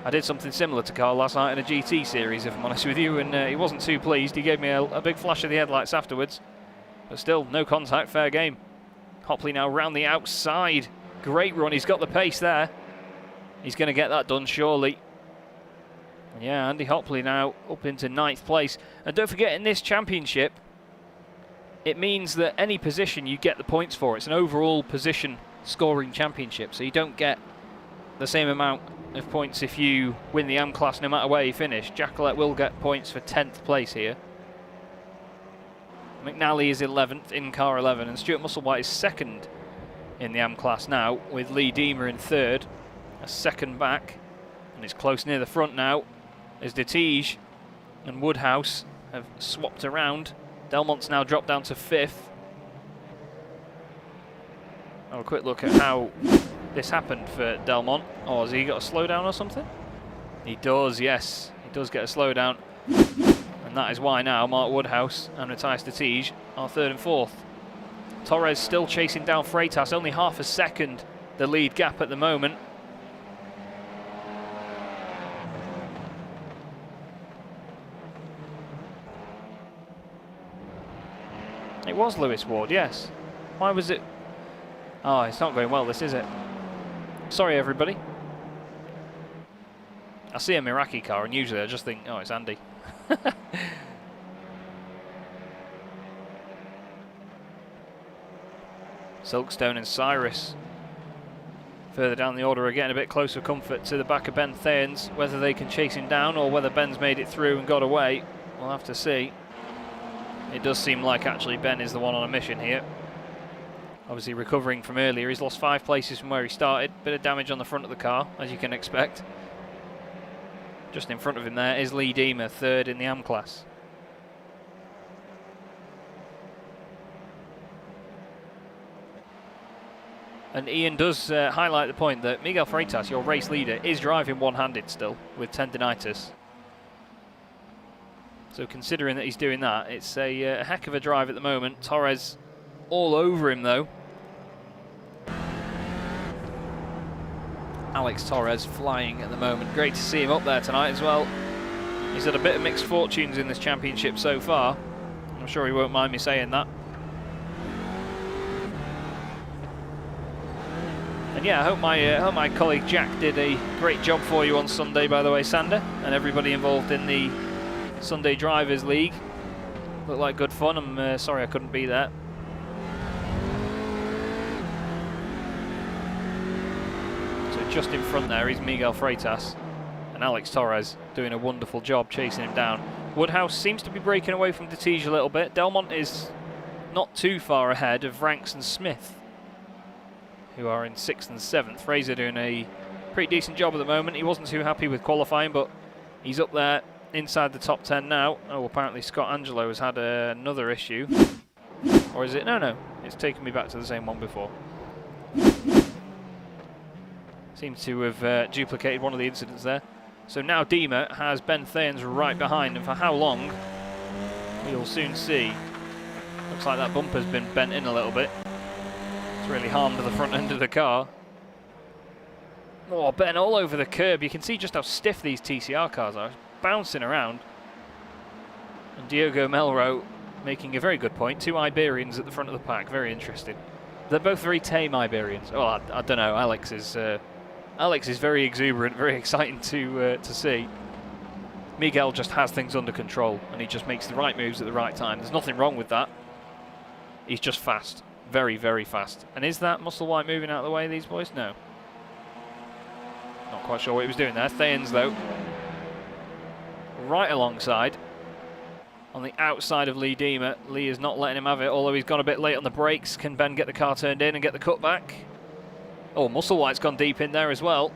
I did something similar to Carl last night in a GT series, if I'm honest with you, and he wasn't too pleased. He gave me a big flash of the headlights afterwards. But still, no contact, fair game. Hopley now round the outside. Great run. He's got the pace there. He's going to get that done, surely. Yeah, Andy Hopley now up into 9th place. And don't forget, in this championship, it means that any position you get the points for. It's an overall position scoring championship, so you don't get the same amount of points if you win the AM class no matter where you finish. Jacqueline will get points for 10th place here. McNally is 11th in car 11, and Stuart Musselwhite is 2nd in the AM class now, with Lee Deemer in 3rd, a second back, and it's close near the front now, as Detige and Woodhouse have swapped around. Delmont's now dropped down to 5th. Have a quick look at how this happened for Delmont. Oh, has he got a slowdown or something? He does, yes. He does get a slowdown. And that is why now Mark Woodhouse and Matthias Detige are 3rd and 4th. Torres still chasing down Freitas, only half a second the lead gap at the moment. It was Lewis Ward, yes. Why was it? Oh, it's not going well, this, is it? Sorry, everybody. I see a Meraki car, and usually I just think, oh, it's Andy. Silkstone and Cyrus further down the order are getting a bit closer comfort to the back of Ben Thanes. Whether they can chase him down or whether Ben's made it through and got away, we'll have to see. It does seem like actually Ben is the one on a mission here. Obviously recovering from earlier, he's lost 5 places from where he started. Bit of damage on the front of the car, as you can expect. Just in front of him there is Lee Deemer, 3rd in the AM class. And Ian does highlight the point that Miguel Freitas, your race leader, is driving one-handed still with tendinitis. So considering that he's doing that, it's a heck of a drive at the moment. Torres all over him though. Alex Torres flying at the moment. Great to see him up there tonight as well. He's had a bit of mixed fortunes in this championship so far. I'm sure he won't mind me saying that. And yeah, I hope my colleague Jack did a great job for you on Sunday, by the way, Sander, and everybody involved in the Sunday Drivers League. Looked like good fun. I'm sorry I couldn't be there. So just in front there is Miguel Freitas and Alex Torres doing a wonderful job chasing him down. Woodhouse seems to be breaking away from Detige a little bit. Delmont is not too far ahead of Ranks and Smith, who are in 6th and 7th. Fraser doing a pretty decent job at the moment. He wasn't too happy with qualifying, but he's up there inside the top 10 now. Oh, apparently Scott Angelo has had another issue. Or is it? No, it's taken me back to the same one before. Seems to have duplicated one of the incidents there. So now Deemer has Ben Thanes right behind, and for how long, we'll soon see. Looks like that bumper's been bent in a little bit. It's really harmed the front end of the car. Oh, Ben all over the curb. You can see just how stiff these TCR cars are. Bouncing around. And Diogo Melro making a very good point. 2 Iberians at the front of the pack. Very interesting. They're both very tame Iberians. Well, I don't know. Alex is very exuberant, very exciting to see. Miguel just has things under control and he just makes the right moves at the right time. There's nothing wrong with that. He's just fast. Very, very fast. And is that Musselwhite moving out of the way, these boys? No. Not quite sure what he was doing there. Thayens, though, right alongside. On the outside of Lee Deemer. Lee is not letting him have it, although he's gone a bit late on the brakes. Can Ben get the car turned in and get the cut back? Oh, Musselwhite's gone deep in there as well.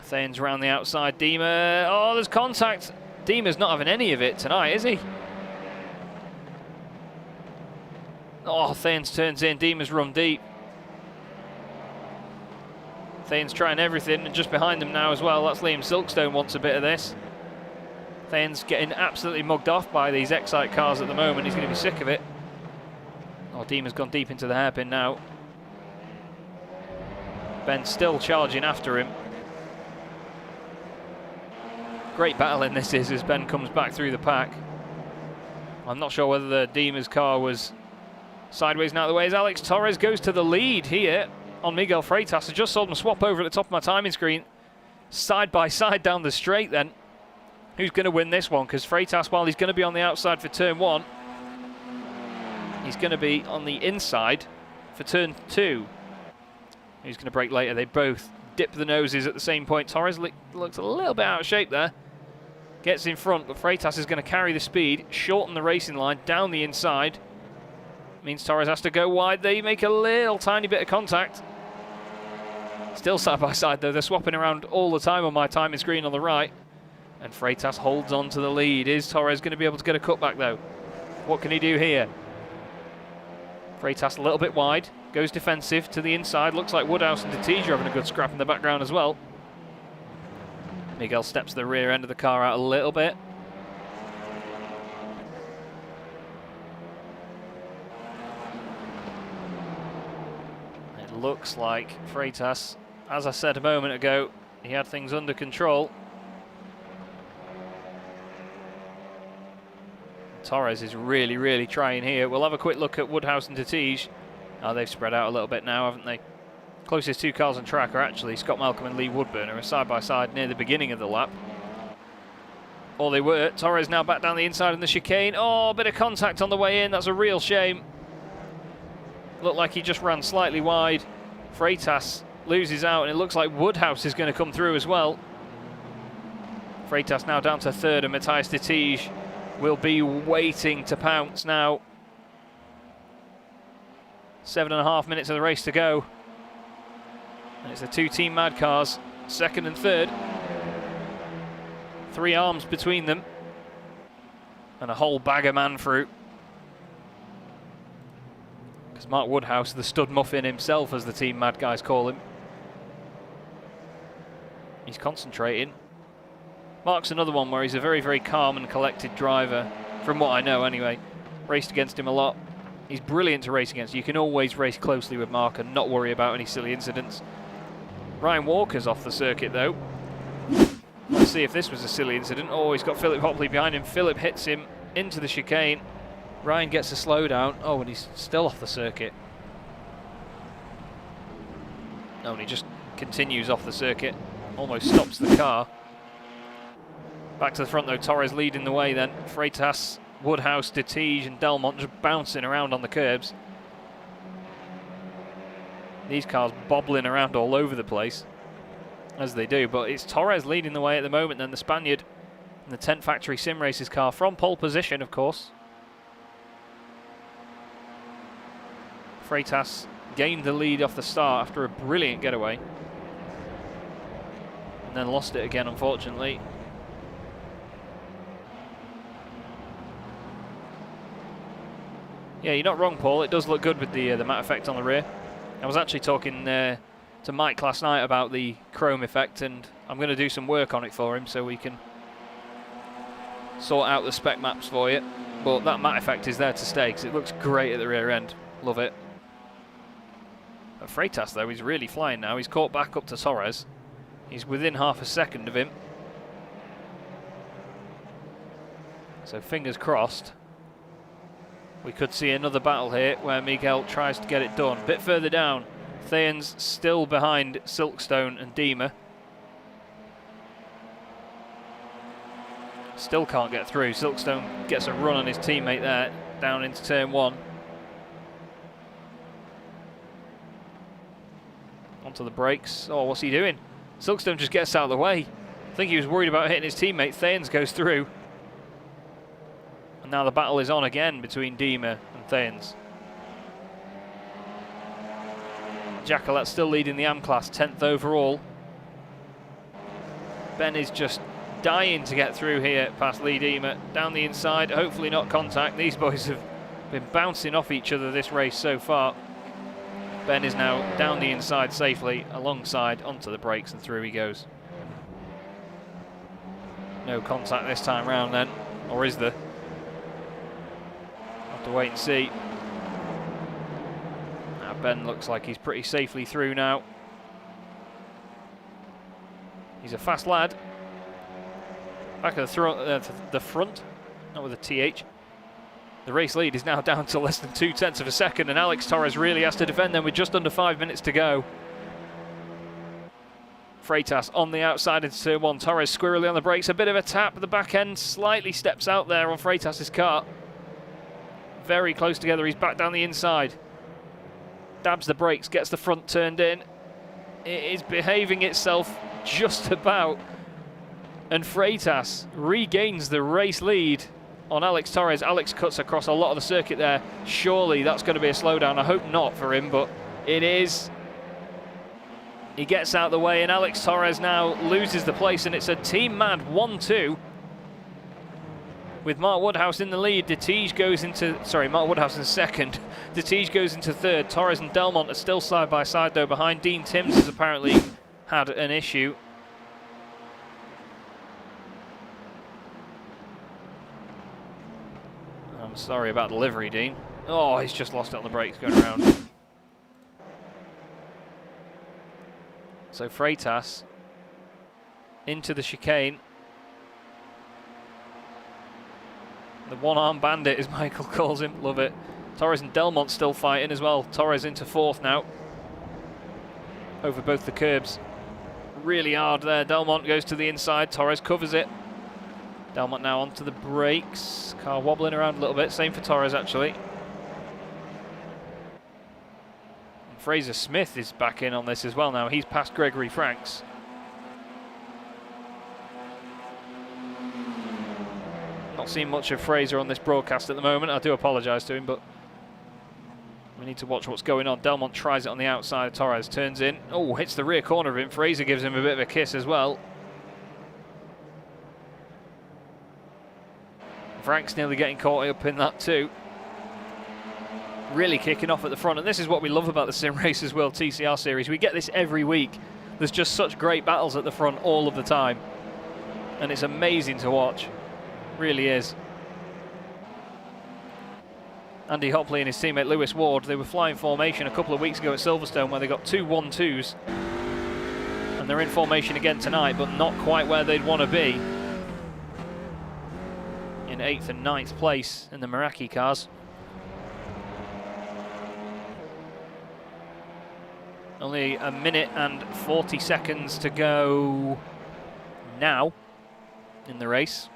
Thayens around the outside. Deemer. Oh, there's contact. Deemer's not having any of it tonight, is he? Oh, Thayens turns in. Deemer's run deep. Thayens trying everything, and just behind them now as well, that's Liam Silkstone wants a bit of this. Thayens getting absolutely mugged off by these Excite cars at the moment. He's going to be sick of it. Oh, Deemer's gone deep into the hairpin now. Ben still charging after him. Great battle in this is as Ben comes back through the pack. I'm not sure whether the Deemer's car was sideways and out of the way as Alex Torres goes to the lead here on Miguel Freitas. I just saw them swap over at the top of my timing screen. Side by side down the straight then. Who's going to win this one? Because Freitas, while he's going to be on the outside for turn 1, he's going to be on the inside for turn 2. Who's going to brake later? They both dip the noses at the same point. Torres looks a little bit out of shape there. Gets in front, but Freitas is going to carry the speed, shorten the racing line down the inside. Means Torres has to go wide. They make a little tiny bit of contact. Still side by side though. They're swapping around all the time on my timing screen on the right. And Freitas holds on to the lead. Is Torres going to be able to get a cutback though? What can he do here? Freitas a little bit wide. Goes defensive to the inside. Looks like Woodhouse and Detija having a good scrap in the background as well. Miguel steps the rear end of the car out a little bit. It looks like Freitas, as I said a moment ago, he had things under control. Torres is really, really trying here. We'll have a quick look at Woodhouse and Detija. Oh, they've spread out a little bit now, haven't they? Closest two cars on track are actually Scott Malcolm and Lee Woodburn, who are side by side near the beginning of the lap. Or they were. Torres now back down the inside in the chicane. Oh, a bit of contact on the way in. That's a real shame. Looked like he just ran slightly wide. Freitas loses out, and it looks like Woodhouse is going to come through as well. Freitas now down to third, and Matthias Detija will be waiting to pounce now. 7.5 minutes of the race to go. And it's the two Team Mad cars, second and third. 3 arms between them. And a whole bag of man fruit. Because Mark Woodhouse, the stud muffin himself, as the Team Mad guys call him. He's concentrating. Mark's another one where he's a very, very calm and collected driver, from what I know anyway. Raced against him a lot. He's brilliant to race against. You can always race closely with Mark and not worry about any silly incidents. Ryan Walker's off the circuit though. Let's see if this was a silly incident. Oh, he's got Philip Hopley behind him. Philip hits him into the chicane. Ryan gets a slowdown. Oh, and he's still off the circuit. No, and he just continues off the circuit. Almost stops the car. Back to the front though, Torres leading the way then. Freitas, Woodhouse, Detija and Delmont just bouncing around on the curbs. These cars bobbling around all over the place, as they do, but it's Torres leading the way at the moment then, the Spaniard in the 10th Factory Sim Races car, from pole position of course. Freitas gained the lead off the start after a brilliant getaway. And then lost it again, unfortunately. Yeah, you're not wrong, Paul. It does look good with the matte effect on the rear. I was actually talking to Mike last night about the chrome effect, and I'm going to do some work on it for him so we can sort out the spec maps for you. But that matte effect is there to stay because it looks great at the rear end. Love it. But Freitas, though, he's really flying now. He's caught back up to Torres. He's within half a second of him. So fingers crossed. We could see another battle here where Miguel tries to get it done. A bit further down, Thayens still behind Silkstone and Deemer. Still can't get through. Silkstone gets a run on his teammate there, down into turn 1. Onto the brakes. Oh, what's he doing? Silkstone just gets out of the way. I think he was worried about hitting his teammate. Thanes goes through. And now the battle is on again between Dima and Thanes. Jackalet's still leading the AM class, 10th overall. Ben is just dying to get through here past Lee Dima. Down the inside, hopefully not contact. These boys have been bouncing off each other this race so far. Ben is now down the inside safely, alongside, onto the brakes, and through he goes. No contact this time round then, or is there? Have to wait and see. Now Ben looks like he's pretty safely through now. He's a fast lad. Back at the front, not with a TH. The race lead is now down to less than 0.2 of a second, and Alex Torres really has to defend them with just under 5 minutes to go. Freitas on the outside into turn 1. Torres squirrely on the brakes. A bit of a tap at the back end. Slightly steps out there on Freitas' car. Very close together. He's back down the inside. Dabs the brakes. Gets the front turned in. It is behaving itself just about. And Freitas regains the race lead on Alex Torres. Alex cuts across a lot of the circuit there. Surely that's going to be a slowdown. I hope not for him, but it is. He gets out of the way, and Alex Torres now loses the place, and it's a team mad 1-2. With Mark Woodhouse in the lead, Mark Woodhouse in second. Dettige goes into third. Torres and Delmont are still side by side though behind. Dean Timms has apparently had an issue. I'm sorry about delivery, Dean. Oh, he's just lost it on the brakes going around. So Freitas into the chicane. The one-arm bandit, as Michael calls him. Love it. Torres and Delmont still fighting as well. Torres into fourth now. Over both the curbs. Really hard there. Delmont goes to the inside. Torres covers it. Delmont now onto the brakes. Car wobbling around a little bit. Same for Torres, actually. And Fraser Smith is back in on this as well now. He's past Gregory Franks. Not seeing much of Fraser on this broadcast at the moment. I do apologise to him, but we need to watch what's going on. Delmont tries it on the outside of Torres. Turns in. Oh, hits the rear corner of him. Fraser gives him a bit of a kiss as well. Frank's nearly getting caught up in that too. Really kicking off at the front, and this is what we love about the Simracersworld TCR series. We get this every week. There's just such great battles at the front all of the time, and it's amazing to watch. Really is. Andy Hopley and his teammate Lewis Ward, they were flying formation a couple of weeks ago at Silverstone where they got 2 1-2s, and they're in formation again tonight, but not quite where they'd want to be. In 8th and 9th place in the Meraki cars. Only a minute and 40 seconds to go now in the race.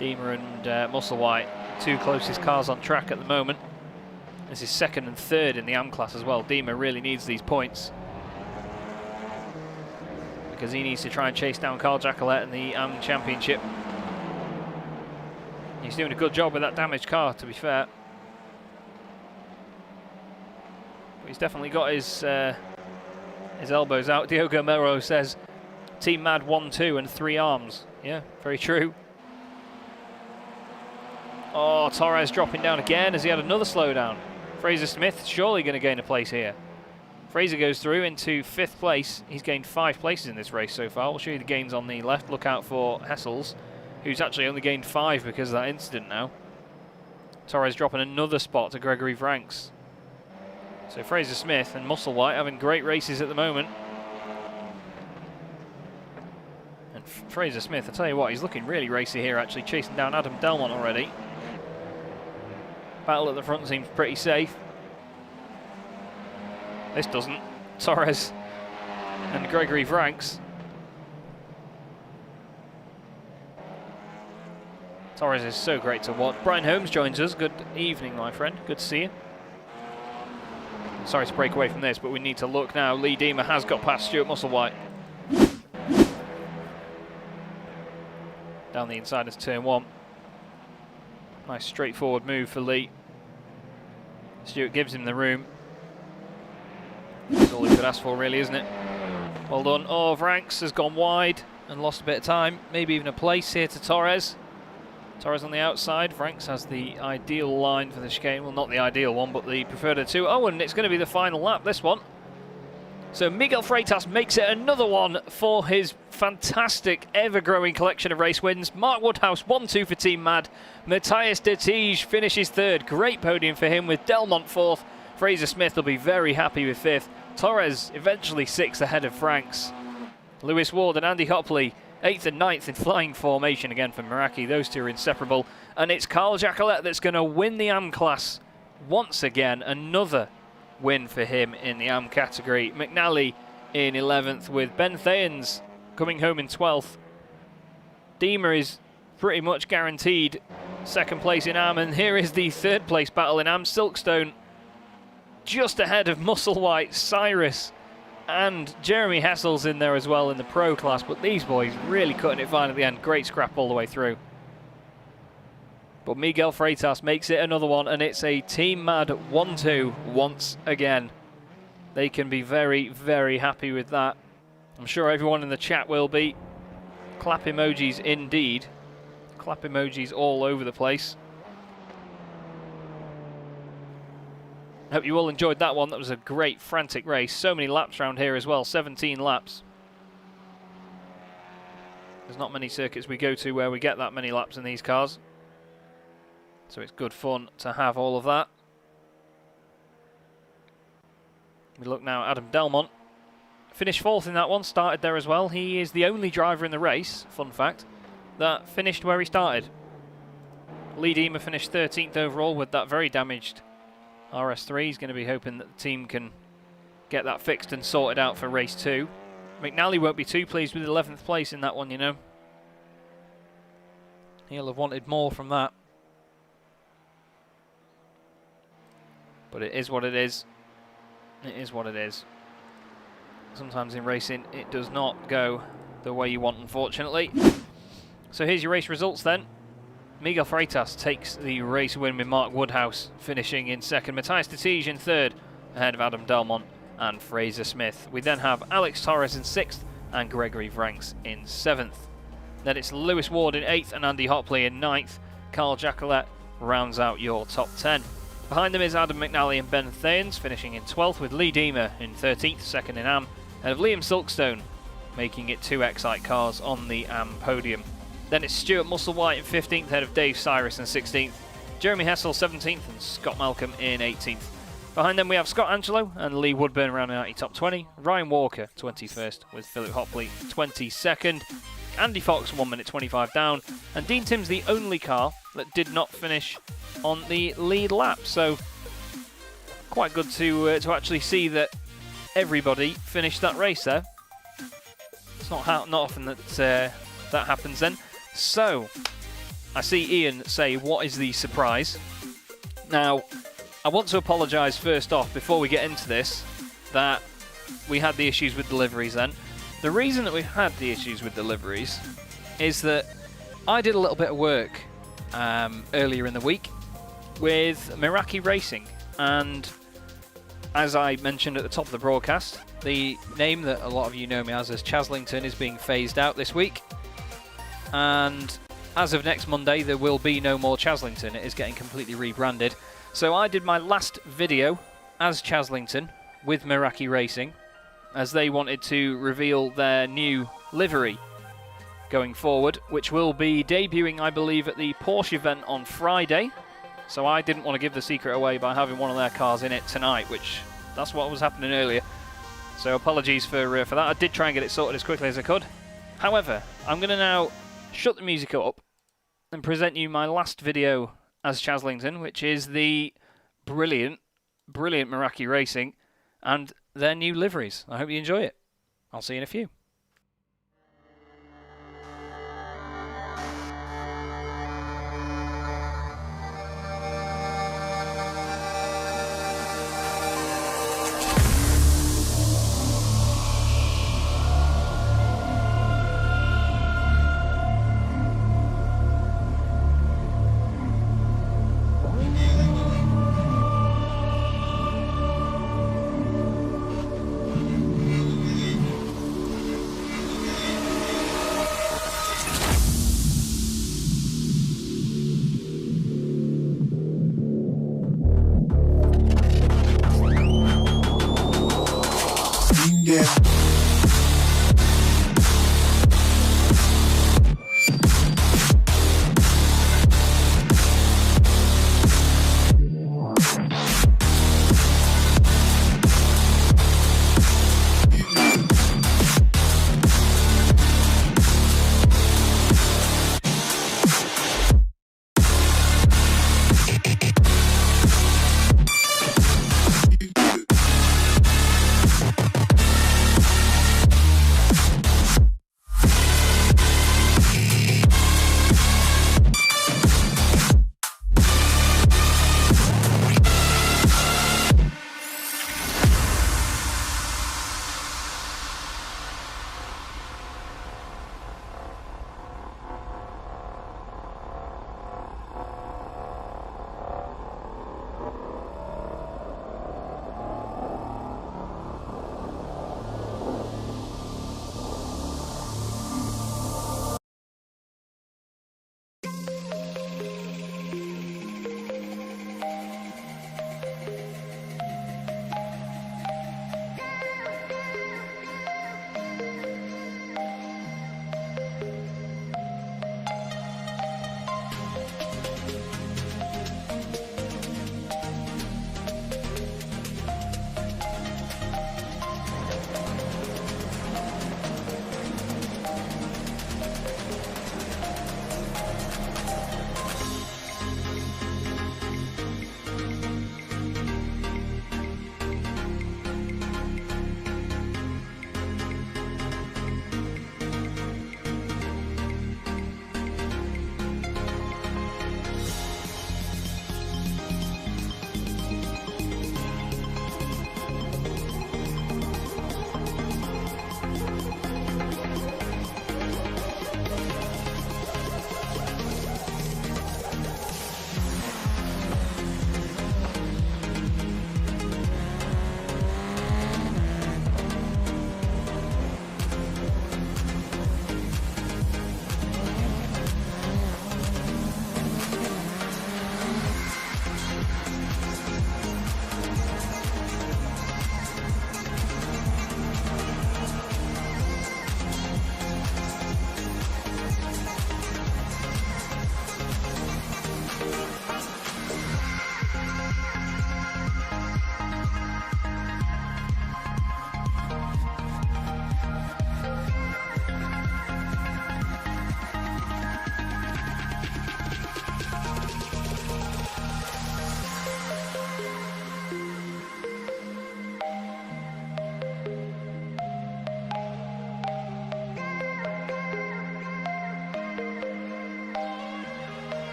Dima and Musselwhite, two closest cars on track at the moment. This is second and third in the AM class as well. Dima really needs these points, because he needs to try and chase down Carl Jackalet in the AM Championship. He's doing a good job with that damaged car, to be fair. But he's definitely got his elbows out. Diogo Mero says, Team Mad 1-2 and 3 arms. Yeah, very true. Oh, Torres dropping down again as he had another slowdown. Fraser Smith surely going to gain a place here. Fraser goes through into 5th place. He's gained 5 places in this race so far. We'll show you the gains on the left. Look out for Hessels, who's actually only gained 5 because of that incident now. Torres dropping another spot to Gregory Franks. So Fraser Smith and Musselwhite having great races at the moment. And Fraser Smith, I tell you what, he's looking really racy here, actually, chasing down Adam Delmont already. Battle at the front seems pretty safe. This doesn't. Torres and Gregory Franks Torres is so great to watch. Brian Holmes joins us. Good evening, my friend. Good to see you. Sorry to break away from this, but we need to look now. Lee Deemer has got past Stuart Musselwhite. Down the inside of turn 1. Nice straightforward move for Lee. Stuart gives him the room. That's all he could ask for, really, isn't it? Well done. Oh, Vranks has gone wide and lost a bit of time. Maybe even a place here to Torres. Torres on the outside. Vranks has the ideal line for the chicane. Well, not the ideal one, but the preferred of 2. Oh, and it's going to be the final lap, this one. So Miguel Freitas makes it another one for his fantastic, ever-growing collection of race wins. Mark Woodhouse, 1-2 for Team Mad. Matthias de Tige finishes 3rd. Great podium for him with Delmont 4th. Fraser Smith will be very happy with 5th. Torres eventually 6th ahead of Franks. Lewis Ward and Andy Hopley 8th and 9th in flying formation again for Meraki. Those two are inseparable. And it's Carl Jacquelet that's going to win the AM class once again. Another win for him in the AM category. McNally in 11th with Ben Thayens coming home in 12th. Deemer is pretty much guaranteed 2nd place in AM, and here is the 3rd place battle in AM. Silkstone just ahead of Musselwhite, Cyrus and Jeremy Hessel's in there as well in the pro class, but these boys really cutting it fine at the end. Great scrap all the way through. But Miguel Freitas makes it another one, and it's a Team Mad 1-2 once again. They can be very, very happy with that. I'm sure everyone in the chat will be. Clap emojis indeed. Clap emojis all over the place. Hope you all enjoyed that one. That was a great, frantic race. So many laps around here as well. 17 laps. There's not many circuits we go to where we get that many laps in these cars. So it's good fun to have all of that. We look now at Adam Delmont. Finished 4th in that one, started there as well. He is the only driver in the race, fun fact, that finished where he started. Lee Deemer finished 13th overall with that very damaged RS3. He's going to be hoping that the team can get that fixed and sorted out for race 2. McNally won't be too pleased with 11th place in that one, you know. He'll have wanted more from that. But it is what it is. It is what it is. Sometimes in racing, it does not go the way you want, unfortunately. So here's your race results then. Miguel Freitas takes the race win with Mark Woodhouse finishing in 2nd. Matthias de Tige in 3rd, ahead of Adam Delmont and Fraser Smith. We then have Alex Torres in 6th and Gregory Vranks in 7th. Then it's Lewis Ward in 8th and Andy Hopley in 9th. Carl Jacquelet rounds out your top 10. Behind them is Adam McNally and Ben Thayens, finishing in 12th, with Lee Deemer in 13th, 2nd in AM, and of Liam Silkstone, making it 2 Excite cars on the AM podium. Then it's Stuart Musselwhite in 15th, ahead of Dave Cyrus in 16th, Jeremy Hessel 17th, and Scott Malcolm in 18th. Behind them we have Scott Angelo and Lee Woodburn rounding out your top 20, Ryan Walker 21st, with Philip Hopley 22nd, Andy Fox 1 minute 25 down, and Dean Tim's the only car that did not finish on the lead lap. So quite good to actually see that everybody finished that race there. It's not often that that happens then. So I see Ian say, what is the surprise? Now, I want to apologise first off before we get into this that we had the issues with deliveries then. The reason that we've had the issues with deliveries is that I did a little bit of work earlier in the week with Meraki Racing, and as I mentioned at the top of the broadcast, the name that a lot of you know me as Chaslington is being phased out this week, and as of next Monday there will be no more Chaslington. It is getting completely rebranded. So I did my last video as Chaslington with Meraki Racing, as they wanted to reveal their new livery going forward, which will be debuting, I believe, at the Porsche event on Friday. So I didn't want to give the secret away by having one of their cars in it tonight, which that's what was happening earlier. So apologies for that. I did try and get it sorted as quickly as I could. However, I'm going to now shut the music up and present you my last video as Chaslington, which is the brilliant Meraki Racing and their new liveries. I hope you enjoy it. I'll see you in a few. yeah.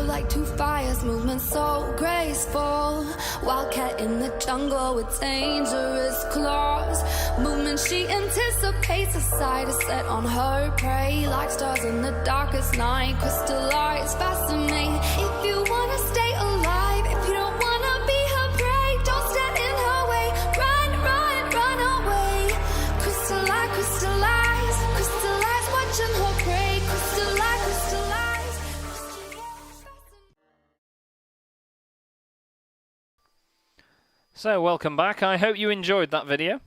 like two fires, movement so graceful. Wildcat in the jungle with dangerous claws. Movement she anticipates, a sight is set on her prey. Like stars in the darkest night, crystallize, fascinate. If you wanna stay alive, if you don't wanna be her prey, don't stand in her way. Run, run, run away. Crystallize, crystallize, crystallize, watching her prey. Crystallize, crystallize, crystallize. So, welcome back. I hope you enjoyed that video.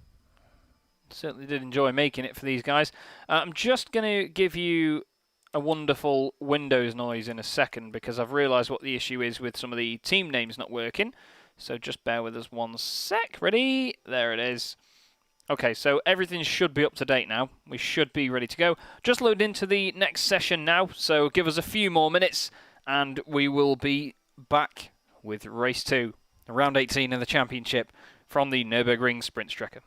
Certainly did enjoy making it for these guys. I'm just going to give you a wonderful Windows noise in a second because I've realised what the issue is with some of the team names not working. So just bear with us one sec. Ready? There it is. Okay, so everything should be up to date now. We should be ready to go. Just load into the next session now, so give us a few more minutes and we will be back with Race 2, round 18 in the championship from the Nurburgring Sprint Strecker.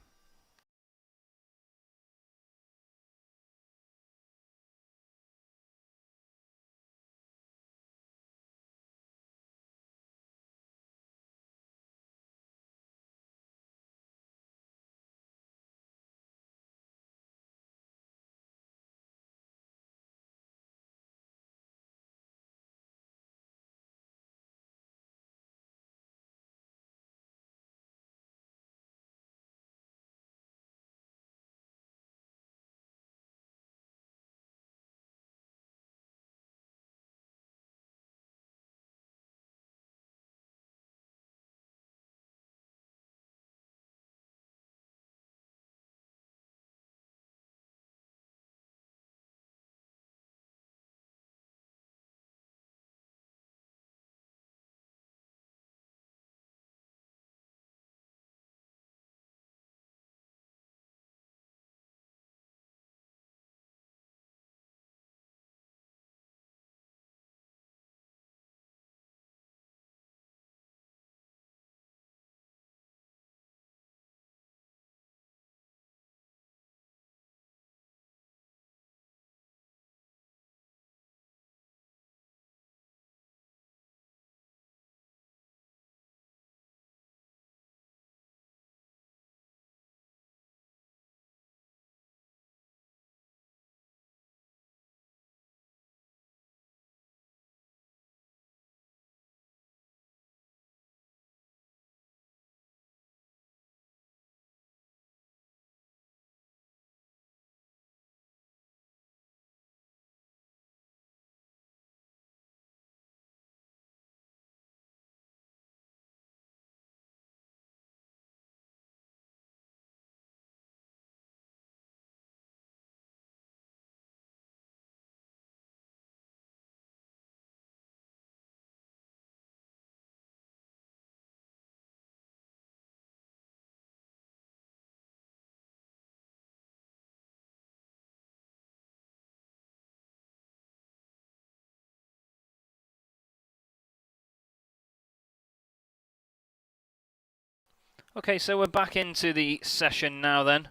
Okay, so we're back into the session now then.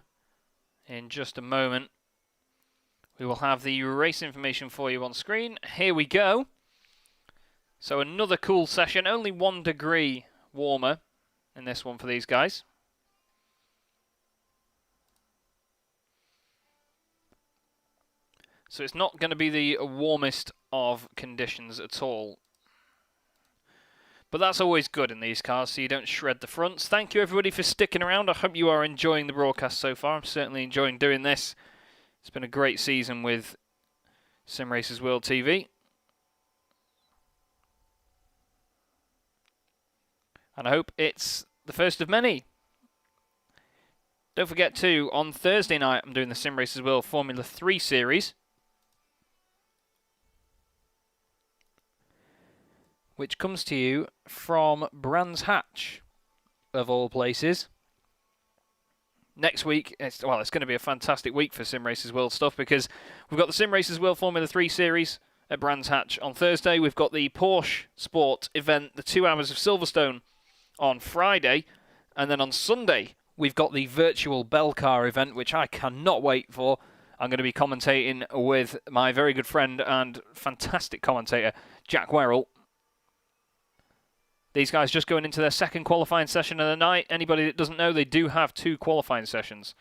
In just a moment, we will have the race information for you on screen. Here we go. So another cool session, only 1 degree warmer in this one for these guys. So it's not going to be the warmest of conditions at all. But that's always good in these cars, so you don't shred the fronts. Thank you, everybody, for sticking around. I hope you are enjoying the broadcast so far. I'm certainly enjoying doing this. It's been a great season with Simracersworld TV. And I hope it's the first of many. Don't forget, too, on Thursday night, I'm doing the Simracersworld Formula 3 series, which comes to you from Brands Hatch, of all places. Next week, it's going to be a fantastic week for Simracersworld stuff because we've got the Simracersworld Formula 3 series at Brands Hatch on Thursday. We've got the Porsche Sport event, the 2 hours of Silverstone, on Friday. And then on Sunday, we've got the virtual Bell Car event, which I cannot wait for. I'm going to be commentating with my very good friend and fantastic commentator, Jack Werrell. These guys just going into their second qualifying session of the night. Anybody that doesn't know, they do have 2 qualifying sessions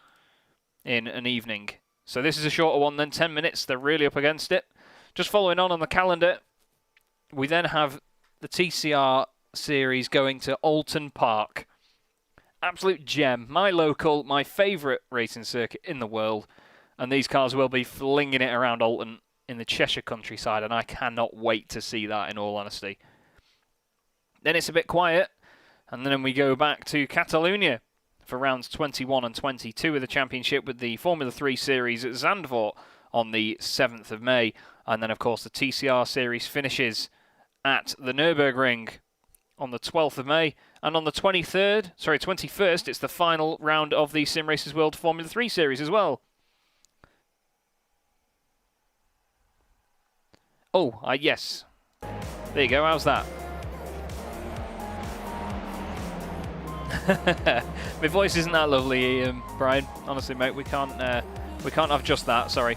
in an evening. So this is a shorter one than 10 minutes. They're really up against it. Just following on the calendar, we then have the TCR series going to Alton Park. Absolute gem. My local, my favourite racing circuit in the world. And these cars will be flinging it around Alton in the Cheshire countryside. And I cannot wait to see that, in all honesty. Then it's a bit quiet. And then we go back to Catalonia for rounds 21 and 22 of the championship with the Formula 3 series at Zandvoort on the 7th of May. And then, of course, the TCR series finishes at the Nurburgring on the 12th of May. And on the 21st, it's the final round of the Simracersworld Formula 3 series as well. Oh, yes. There you go, how's that? My voice isn't that lovely, Brian. Honestly, mate, we can't have just that, sorry.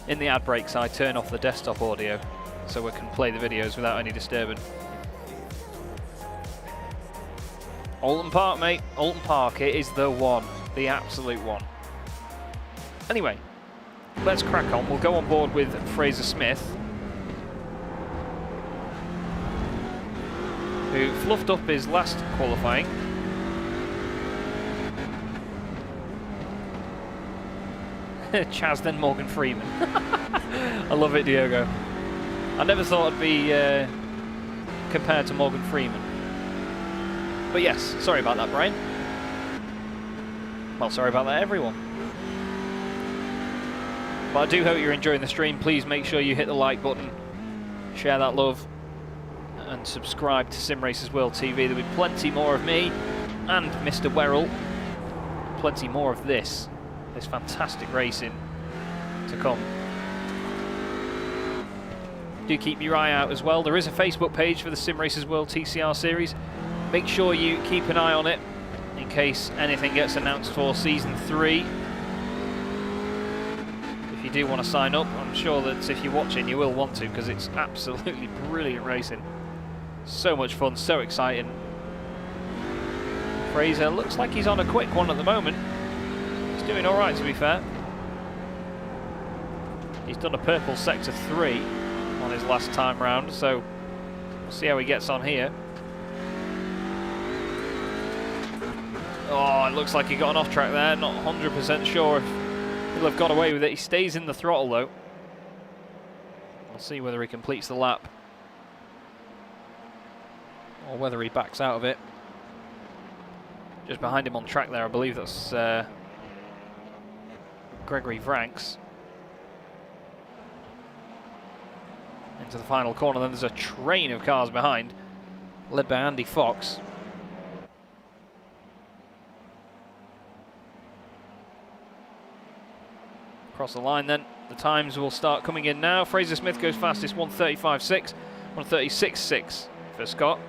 In the ad breaks, I turn off the desktop audio so we can play the videos without any disturbance. Alton Park, mate. Alton Park, it is the one. The absolute one. Anyway, let's crack on. We'll go on board with Fraser Smith, who fluffed up his last qualifying. Chaz, then Morgan Freeman. I love it, Diogo. I never thought I'd be compared to Morgan Freeman. But yes, sorry about that, Brian. Well, sorry about that, everyone. But I do hope you're enjoying the stream. Please make sure you hit the like button, share that love, and subscribe to Simracersworld TV. There'll be plenty more of me and Mr. Werrell. Plenty more of this fantastic racing to come. Do keep your eye out as well. There is a Facebook page for the Simracersworld TCR series. Make sure you keep an eye on it in case anything gets announced for Season 3. If you do want to sign up, I'm sure that if you're watching you will want to, because it's absolutely brilliant racing. So much fun, so exciting. Fraser looks like he's on a quick one at the moment. He's doing alright, to be fair. He's done a purple sector 3 on his last time round, so we'll see how he gets on here. Oh, it looks like he got an off track there. Not 100% sure if he'll have got away with it. He stays in the throttle though. We'll see whether he completes the lap or whether he backs out of it. Just behind him on track there, I believe that's Gregory Vranks. Into the final corner, then there's a train of cars behind, led by Andy Fox. Across the line then, the times will start coming in now. Fraser Smith goes fastest, 1:35.6, 1:36.6 for Scott.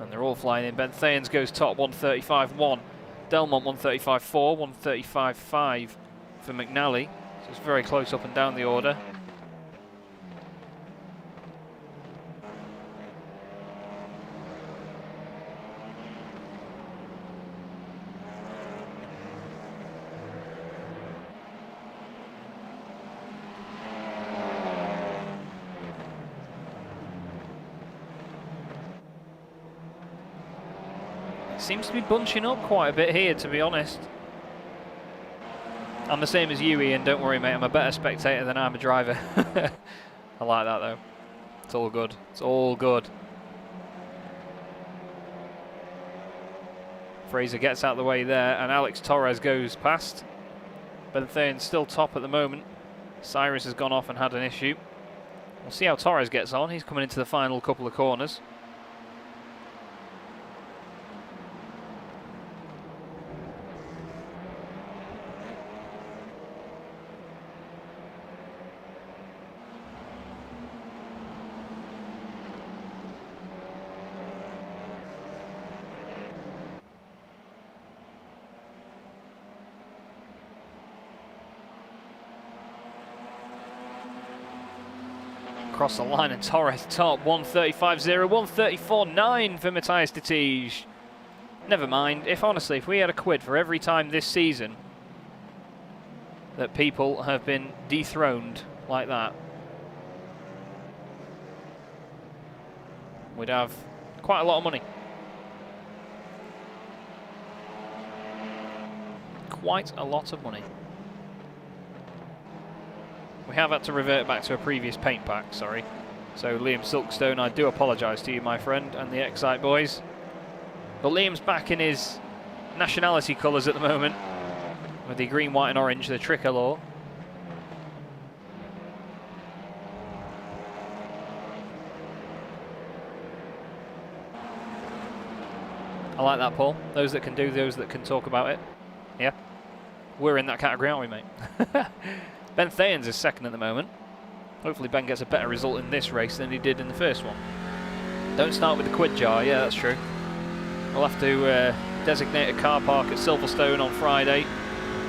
And they're all flying in. Ben Thayens goes top, 1:35.1. Delmont 1:35.4, 1:35.5 for McNally. So it's very close up and down the order. Seems to be bunching up quite a bit here, to be honest. I'm the same as you, Ian, don't worry, mate. I'm a better spectator than I'm a driver. I like that, though. It's all good. It's all good. Fraser gets out of the way there, and Alex Torres goes past. Ben Thayen's still top at the moment. Cyrus has gone off and had an issue. We'll see how Torres gets on. He's coming into the final couple of corners. across the line, and Torres top 135.0, 134.9 for Matthias de Tige. Never mind, if honestly, if we had a quid for every time this season that people have been dethroned like that, we'd have quite a lot of money. Quite a lot of money. We have had to revert back to a previous paint pack, sorry. So Liam Silkstone, I do apologise to you, my friend, and the Excite boys. But Liam's back in his nationality colours at the moment, with the green, white and orange, the tricolour. I like that, Paul. Those that can do, those that can talk about it. Yeah. We're in that category, aren't we, mate? Ben Thayens is second at the moment. Hopefully Ben gets a better result in this race than he did in the first one. Don't start with the quid jar, yeah, that's true. We'll have to designate a car park at Silverstone on Friday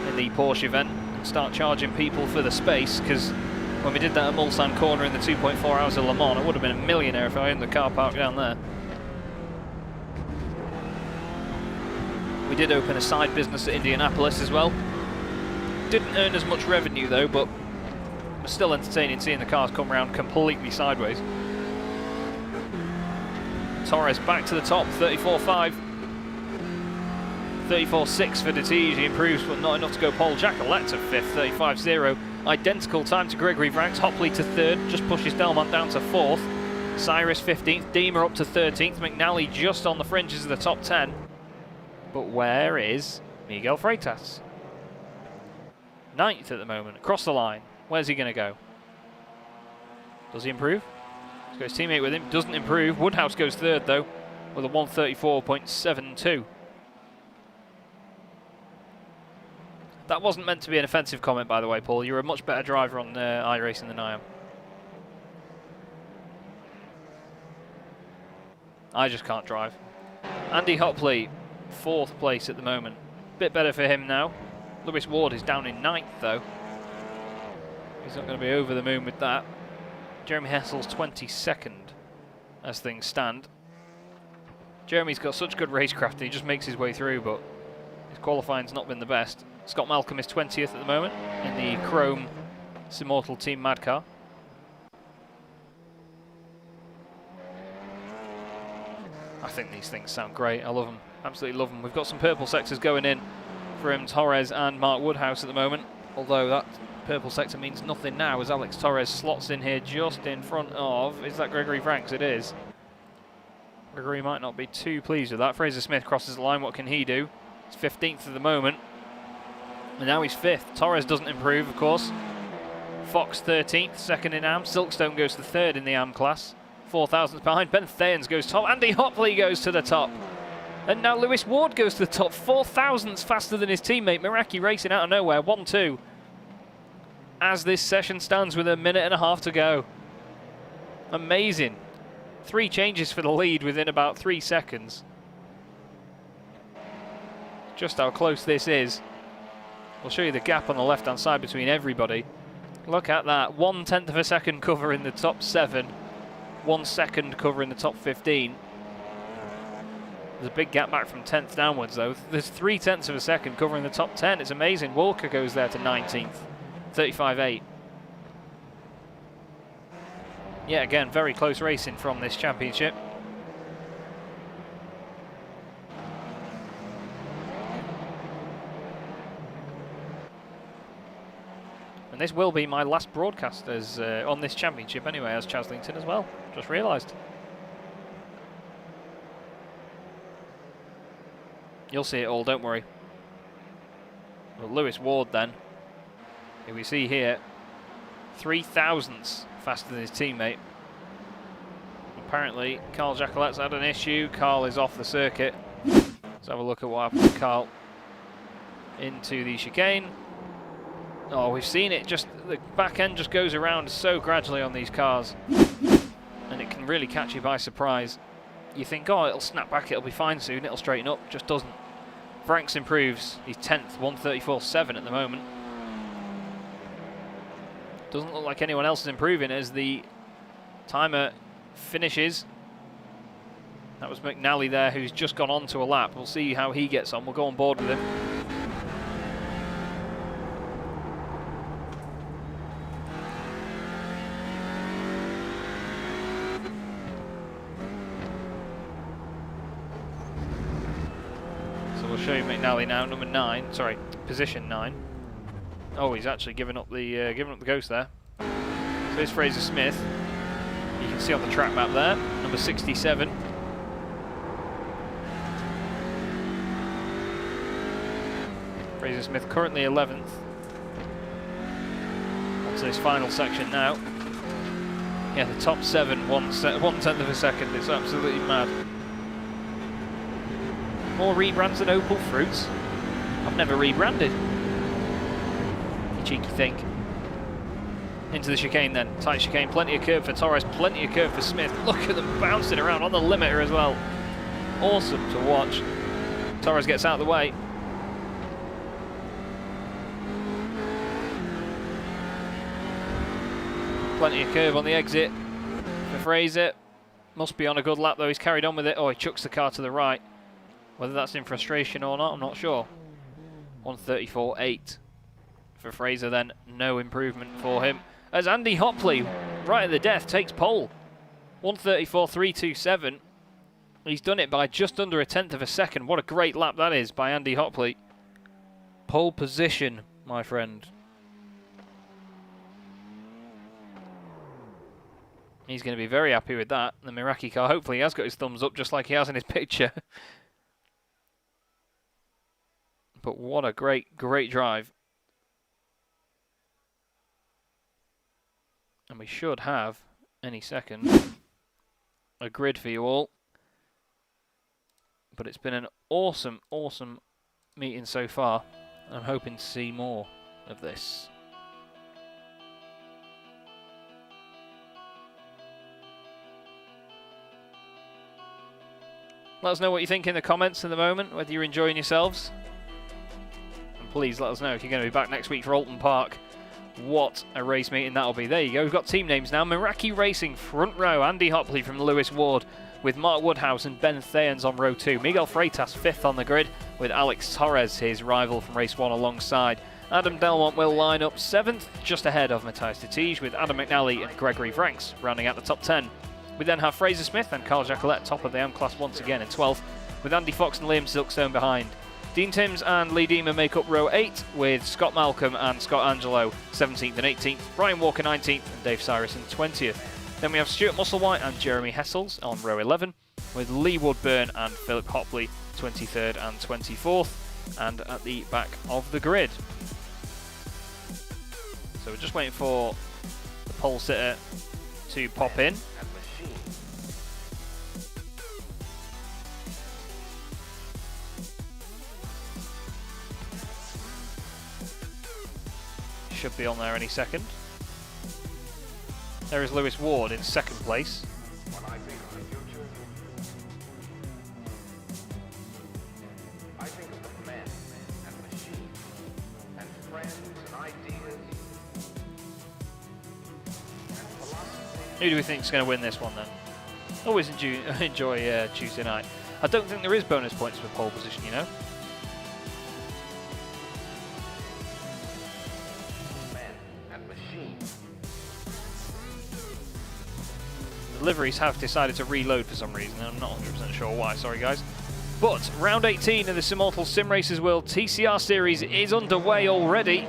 in the Porsche event and start charging people for the space, because when we did that at Mulsanne Corner in the 2.4 hours of Le Mans, I would have been a millionaire if I owned the car park down there. We did open a side business at Indianapolis as well. Didn't earn as much revenue though, but it was still entertaining seeing the cars come around completely sideways. Torres back to the top, 34.5. 34.6 for de Tige, he improves but not enough to go pole. Jacquelet's at 5th, 35.0. Identical time to Gregory Vranckx, Hopley to 3rd, just pushes Delmont down to 4th. Cyrus 15th, Deemer up to 13th, McNally just on the fringes of the top 10. But where is Miguel Freitas? 9th at the moment, across the line. Where's he going to go? Does he improve? He's got his teammate with him, doesn't improve. Woodhouse goes 3rd though, with a 134.72. That wasn't meant to be an offensive comment, by the way, Paul. You're a much better driver on iRacing than I am. I just can't drive. Andy Hopley, 4th place at the moment. Bit better for him now. Lewis Ward is down in 9th though. He's not going to be over the moon with that. Jeremy Hessel's 22nd as things stand. Jeremy's got such good racecraft and he just makes his way through, but his qualifying's not been the best. Scott Malcolm is 20th at the moment in the Chrome Simmortal Team Mad Car. I think these things sound great. I love them. Absolutely love them. We've got some purple sectors going in from Torres and Mark Woodhouse at the moment, although that purple sector means nothing now as Alex Torres slots in here just in front of, is that Gregory Vranckx? It is. Gregory might not be too pleased with that. Fraser Smith crosses the line. What can he do? He's 15th at the moment, and now he's 5th. Torres doesn't improve, of course. Fox 13th, 2nd in AM. Silkstone goes to 3rd in the AM class. 4,000 behind. Ben Thayens goes top. Andy Hopley goes to the top. And now Lewis Ward goes to the top. 4,000ths faster than his teammate. Miraki racing out of nowhere. 1-2. As this session stands with a minute and a half to go. Amazing. 3 changes for the lead within about 3 seconds. Just how close this is. I'll show you the gap on the left-hand side between everybody. Look at that. 1/10 of a second cover in the top 7. 1 second cover in the top 15. There's a big gap back from 10th downwards though. There's 3/10 of a second covering the top 10. It's amazing. Walker goes there to 19th. 35.8. Yeah, again, very close racing from this championship. And this will be my last broadcast as on this championship anyway, as Chaslington as well. Just realised. You'll see it all, don't worry. Well, Lewis Ward then, who we see here, 3,000ths faster than his teammate. Apparently, Carl Jacquelet's had an issue. Carl is off the circuit. Let's have a look at what happened to Carl. Into the chicane. Oh, we've seen it, just the back end just goes around so gradually on these cars. And it can really catch you by surprise. You think, oh, it'll snap back, it'll be fine soon, it'll straighten up. Just doesn't. Vranckx improves. He's 10th, 134.7 at the moment. Doesn't look like anyone else is improving as the Timer finishes. That was McNally there, who's just gone on to a lap. We'll see how he gets on. We'll go on board with him. So we'll show you McNally now, number 9. Sorry, position 9. Oh, he's actually given up the ghost there. So here's Fraser Smith. You can see on the track map there, number 67. Fraser Smith currently 11th. Onto this final section now. Yeah, the top 7, 1/10 of a second. It's absolutely mad. More rebrands than Opal Fruits. I've never rebranded. You cheeky thing. Into the chicane then. Tight chicane, plenty of curve for Torres, plenty of curve for Smith. Look at them bouncing around on the limiter as well. Awesome to watch. Torres gets out of the way. Plenty of curve on the exit for Fraser. Must be on a good lap though, he's carried on with it. Oh, he chucks the car to the right. Whether that's in frustration or not, I'm not sure. 1:34.8 for Fraser then, no improvement for him. As Andy Hopley, right at the death, takes pole. 1:34.327. He's done it by just under 1/10 of a second. What a great lap that is by Andy Hopley. Pole position, my friend. He's going to be very happy with that. The Meraki car, hopefully he has got his thumbs up just like he has in his picture. But what a great, great drive. And we should have, any second, a grid for you all. But it's been an awesome, awesome meeting so far. I'm hoping to see more of this. Let us know what you think in the comments in the moment, whether you're enjoying yourselves. And please let us know if you're going to be back next week for Alton Park. What a race meeting that'll be. There you go, we've got team names now. Meraki Racing, front row, Andy Hopley from Lewis Ward, with Mark Woodhouse and Ben Thayens on row 2. Miguel Freitas 5th on the grid, with Alex Torres, his rival from race 1, alongside. Adam Delmont will line up 7th, just ahead of Matthias de Tige, with Adam McNally and Gregory Franks rounding out the top 10. We then have Fraser Smith and Carl Jacquelet top of the M-Class once again in 12th, with Andy Fox and Liam Silkstone behind. Dean Timms and Lee Deemer make up row 8, with Scott Malcolm and Scott Angelo 17th and 18th, Brian Walker 19th and Dave Cyrus in 20th. Then we have Stuart Musselwhite and Jeremy Hessels on row 11, with Lee Woodburn and Philip Hopley 23rd and 24th, and at the back of the grid. So we're just waiting for the pole sitter to pop in. Should be on there any second. There is Lewis Ward in 2nd place. When I think of the future, I think of the men and machines and friends and ideas and philosophy. Who do we think is going to win this one then? Always enjoy Tuesday night. I don't think there is bonus points for pole position, you know. The liveries have decided to reload for some reason, and I'm not 100% sure why, sorry guys. But round 18 of the Simultal Simracersworld TCR series is underway already.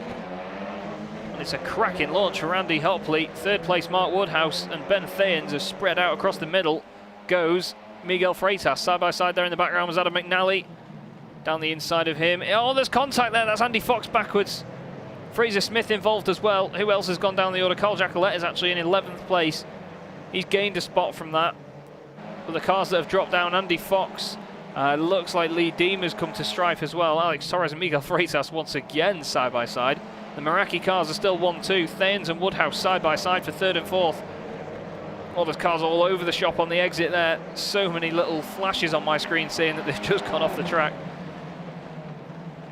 And it's a cracking launch for Andy Hopley. 3rd place Mark Woodhouse and Ben Thayens are spread out across the middle. Goes Miguel Freitas. Side by side there in the background was Adam McNally. Down the inside of him. Oh, there's contact there. That's Andy Fox backwards. Fraser Smith involved as well. Who else has gone down the order? Carl Jacquelet is actually in 11th place. He's gained a spot from that. But the cars that have dropped down, Andy Fox, looks like Lee Deemer's come to strife as well. Alex Torres and Miguel Freitas once again side by side. The Meraki cars are still 1-2. Thayens and Woodhouse side by side for 3rd and 4th. Oh, there's cars all over the shop on the exit there. So many little flashes on my screen saying that they've just gone off the track.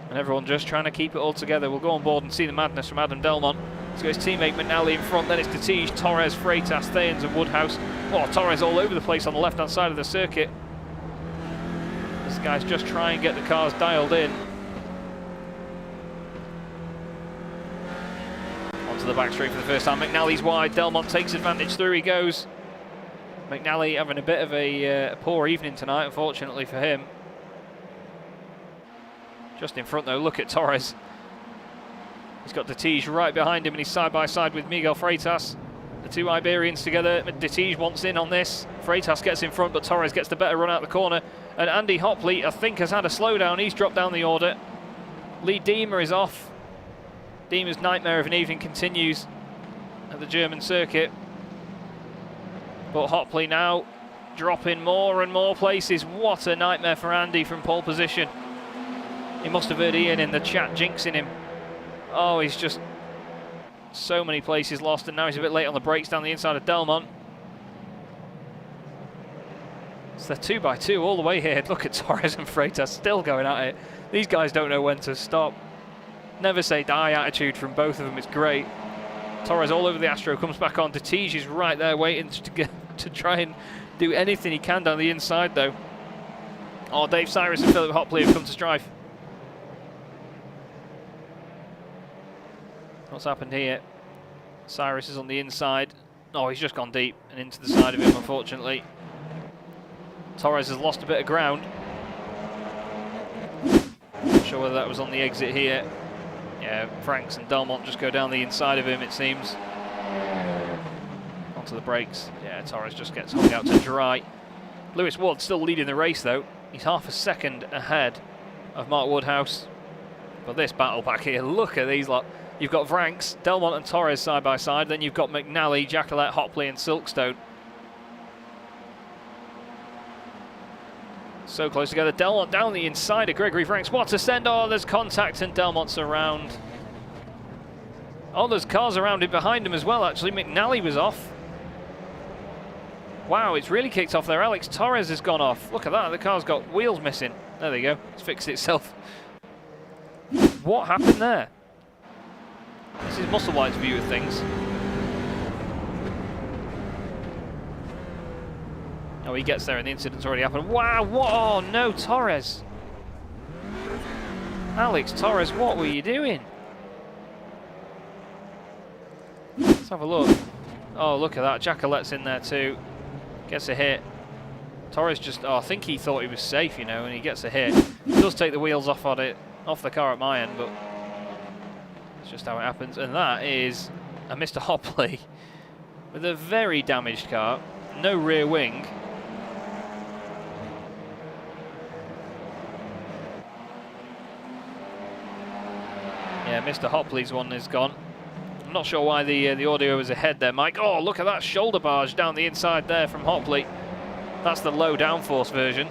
And everyone just trying to keep it all together. We'll go on board and see the madness from Adam Delmont. He's got his teammate McNally in front, then it's Detige, Torres, Freitas, Thayens and Woodhouse. Oh, Torres all over the place on the left-hand side of the circuit. This guy's just trying to get the cars dialed in. Onto the back straight for the first time. McNally's wide, Delmont takes advantage, through he goes. McNally having a bit of a poor evening tonight, unfortunately for him. Just in front though, look at Torres. He's got Detige right behind him and he's side by side with Miguel Freitas. The two Iberians together. Detige wants in on this. Freitas gets in front, but Torres gets the better run out the corner. And Andy Hopley, I think, has had a slowdown. He's dropped down the order. Lee Diemer is off. Diemer's nightmare of an evening continues at the German circuit. But Hopley now dropping more and more places. What a nightmare for Andy from pole position. He must have heard Ian in the chat jinxing him. Oh, he's just so many places lost, and now he's a bit late on the brakes down the inside of Delmont. It's the 2x2 all the way here. Look at Torres and Freitas still going at it. These guys don't know when to stop. Never say die attitude from both of them. It's great. Torres all over the Astro, comes back on. Detige is right there waiting to try and do anything he can down the inside though. Oh, Dave Cyrus and Philip Hopley have come to strife. What's happened here? Cyrus is on the inside. Oh, he's just gone deep and into the side of him, unfortunately. Torres has lost a bit of ground. Not sure whether that was on the exit here. Yeah, Franks and Delmont just go down the inside of him, it seems. Onto the brakes. Yeah, Torres just gets hung out to dry. Lewis Wood still leading the race, though. He's half a second ahead of Mark Woodhouse. But this battle back here, look at these lot. You've got Franks, Delmont and Torres side by side. Then you've got McNally, Jacqueline, Hopley and Silkstone. So close together. Delmont down the inside of Gregory Franks. What a send. Oh, there's contact and Delmont's around. Oh, there's cars around him behind him as well, actually. McNally was off. Wow, it's really kicked off there. Alex Torres has gone off. Look at that. The car's got wheels missing. There they go. It's fixed itself. What happened there? This is Musselwhite's view of things. Oh, he gets there and the incident's already happened. Wow, what? Oh, no, Torres. Alex Torres, what were you doing? Let's have a look. Oh, look at that. Jacquelette's in there too. Gets a hit. Torres just, oh, I think he thought he was safe, you know, and he gets a hit. Does take the wheels off on it, off the car at my end, but it's just how it happens. And that is a Mr. Hopley with a very damaged car. No rear wing. Yeah, Mr. Hopley's one is gone. I'm not sure why the audio was ahead there, Mike. Oh, look at that shoulder barge down the inside there from Hopley. That's the low downforce version.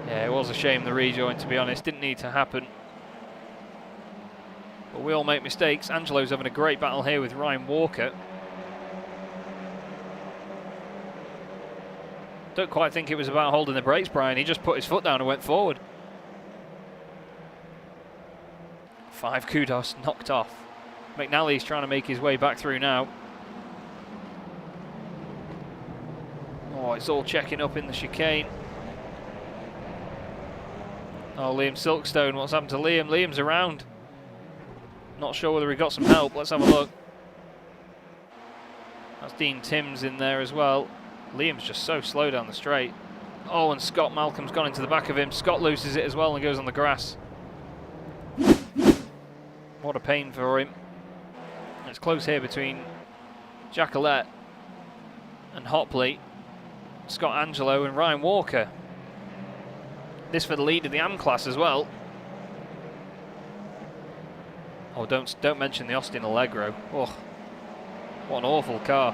Yeah, it was a shame the rejoin, to be honest. Didn't need to happen. But we all make mistakes. Angelo's having a great battle here with Ryan Walker. Don't quite think it was about holding the brakes, Brian. He just put his foot down and went forward. 5 kudos knocked off. McNally's trying to make his way back through now. Oh, it's all checking up in the chicane. Oh, Liam Silkstone, what's happened to Liam? Liam's around. Not sure whether he got some help. Let's have a look. That's Dean Timms in there as well. Liam's just so slow down the straight. Oh, and Scott Malcolm's gone into the back of him. Scott loses it as well and goes on the grass. What a pain for him. It's close here between Jacquelette and Hopley, Scott Angelo and Ryan Walker. This for the lead of the AM class as well. Oh, don't mention the Austin Allegro. Oh, what an awful car.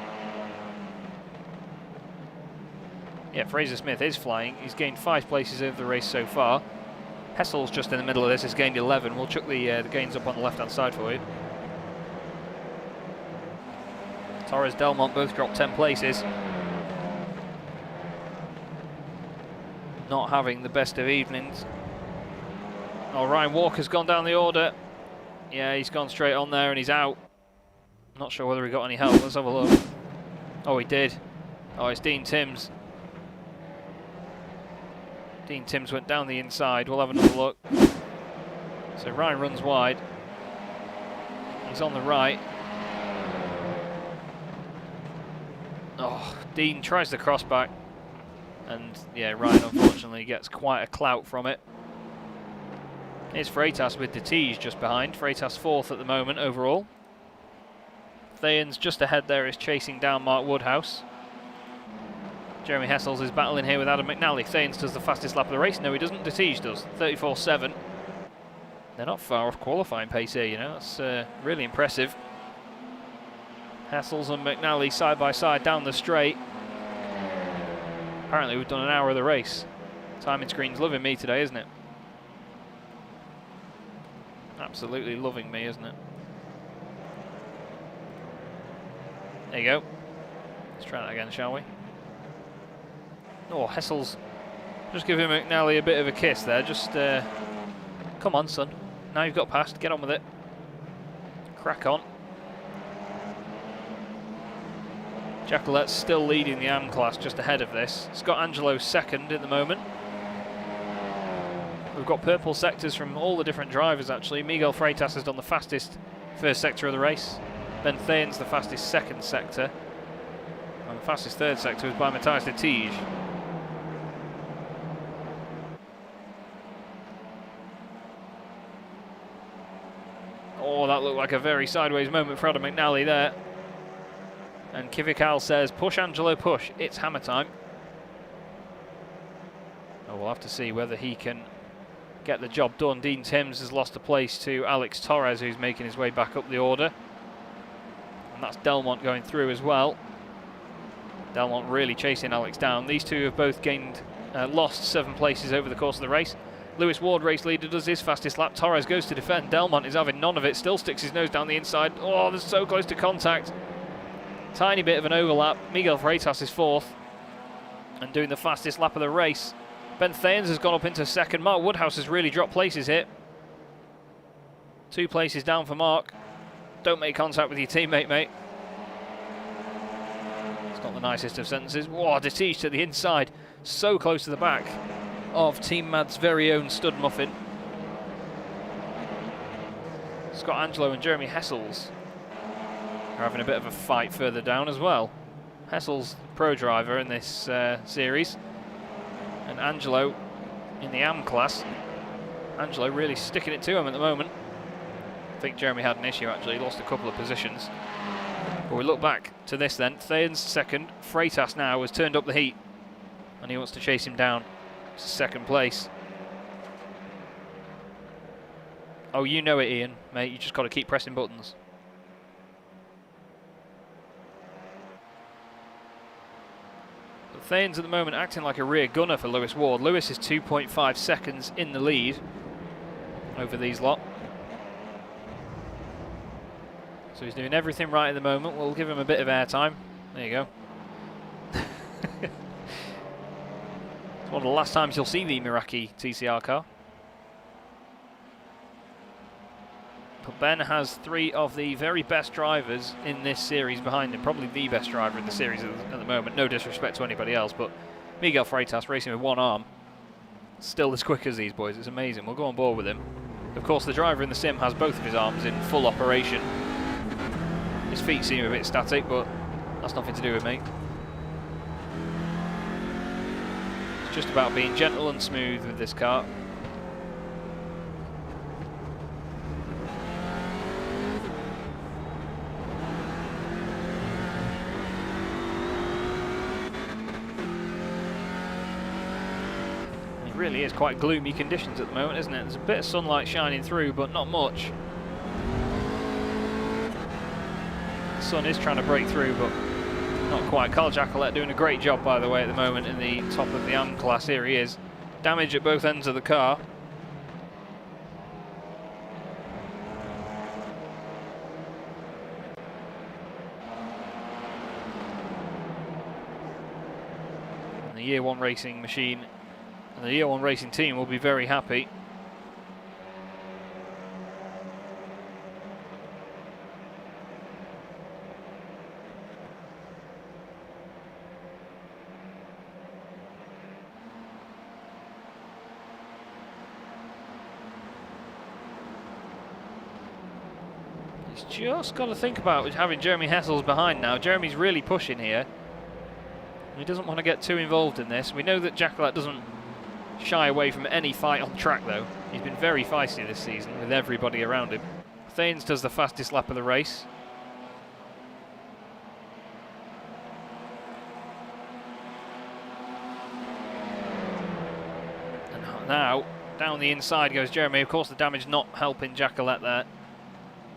Yeah, Fraser Smith is flying. He's gained 5 places over the race so far. Hessel's just in the middle of this, has gained 11. We'll chuck the gains up on the left-hand side for you. Torres, Delmont both dropped 10 places. Not having the best of evenings. Oh, Ryan Walker's gone down the order. Yeah, he's gone straight on there and he's out. Not sure whether he got any help. Let's have a look. Oh, he did. Oh, it's Dean Timms. Dean Timms went down the inside. We'll have another look. So Ryan runs wide. He's on the right. Oh, Dean tries the crossback. And yeah, Ryan unfortunately gets quite a clout from it. Here's Freitas with the Tige just behind. Freitas 4th at the moment overall. Thayens just ahead there is chasing down Mark Woodhouse. Jeremy Hessels is battling here with Adam McNally. Thayens does the fastest lap of the race. No, he doesn't. The Tige does. 34.7. They're not far off qualifying pace here, you know. That's really impressive. Hessels and McNally side by side down the straight. Apparently we've done an hour of the race. Timing screen's loving me today, isn't it? Absolutely loving me, isn't it? There you go. Let's try that again, shall we? Oh, Hessels. Just giving McNally a bit of a kiss there. Just, come on, son. Now you've got past. Get on with it. Crack on. Jacolette's still leading the AM class just ahead of this. Scott Angelo's 2nd at the moment. We've got purple sectors from all the different drivers actually. Miguel Freitas has done the fastest first sector of the race. Ben Thayens the fastest 2nd sector. And the fastest 3rd sector was by Matthias de Tige. Oh, that looked like a very sideways moment for Adam McNally there. And Kivikal says, push Angelo, push. It's hammer time. Oh, we'll have to see whether he can get the job done. Dean Timms has lost a place to Alex Torres, who's making his way back up the order. And that's Delmont going through as well. Delmont really chasing Alex down. These two have both lost 7 places over the course of the race. Lewis Ward, race leader, does his fastest lap. Torres goes to defend. Delmont is having none of it. Still sticks his nose down the inside. Oh, they're so close to contact. Tiny bit of an overlap. Miguel Freitas is 4th and doing the fastest lap of the race. Ben Thayens has gone up into 2nd. Mark Woodhouse has really dropped places here. 2 places down for Mark. Don't make contact with your teammate, mate. It's not the nicest of sentences. Whoa, de Tige to the inside. So close to the back of Team Mad's very own Stud Muffin. Scott Angelo and Jeremy Hessels are having a bit of a fight further down as well. Hessels pro driver in this series, and Angelo in the AM class. Angelo really sticking it to him at the moment. I think Jeremy had an issue actually, he lost a couple of positions. But we look back to this then. Thayens 2nd, Freitas now has turned up the heat and he wants to chase him down. It's 2nd place. Oh, you know it, Ian, mate, you just got to keep pressing buttons. Thayens at the moment acting like a rear gunner for Lewis Ward. Lewis is 2.5 seconds in the lead over these lot. So he's doing everything right at the moment. We'll give him a bit of airtime. There you go. It's one of the last times you'll see the Meraki TCR car. But Ben has 3 of the very best drivers in this series behind him. Probably the best driver in the series at the moment. No disrespect to anybody else, but Miguel Freitas racing with 1 arm. Still as quick as these boys. It's amazing. We'll go on board with him. Of course, the driver in the sim has both of his arms in full operation. His feet seem a bit static, but that's nothing to do with me. It's just about being gentle and smooth with this car. It really is quite gloomy conditions at the moment, isn't it? There's a bit of sunlight shining through, but not much. The sun is trying to break through, but not quite. Carl Jacolette doing a great job, by the way, at the moment in the top of the AM class. Here he is. Damage at both ends of the car. And the Year 1 racing machine and the Year 1 racing team will be very happy. He's just got to think about having Jeremy Hessels behind now. Jeremy's really pushing here. He doesn't want to get too involved in this. We know that Jacqueline doesn't shy away from any fight on track, though. He's been very feisty this season with everybody around him. Thanes does the fastest lap of the race. And now, down the inside goes Jeremy. Of course, the damage not helping Jacqueline there.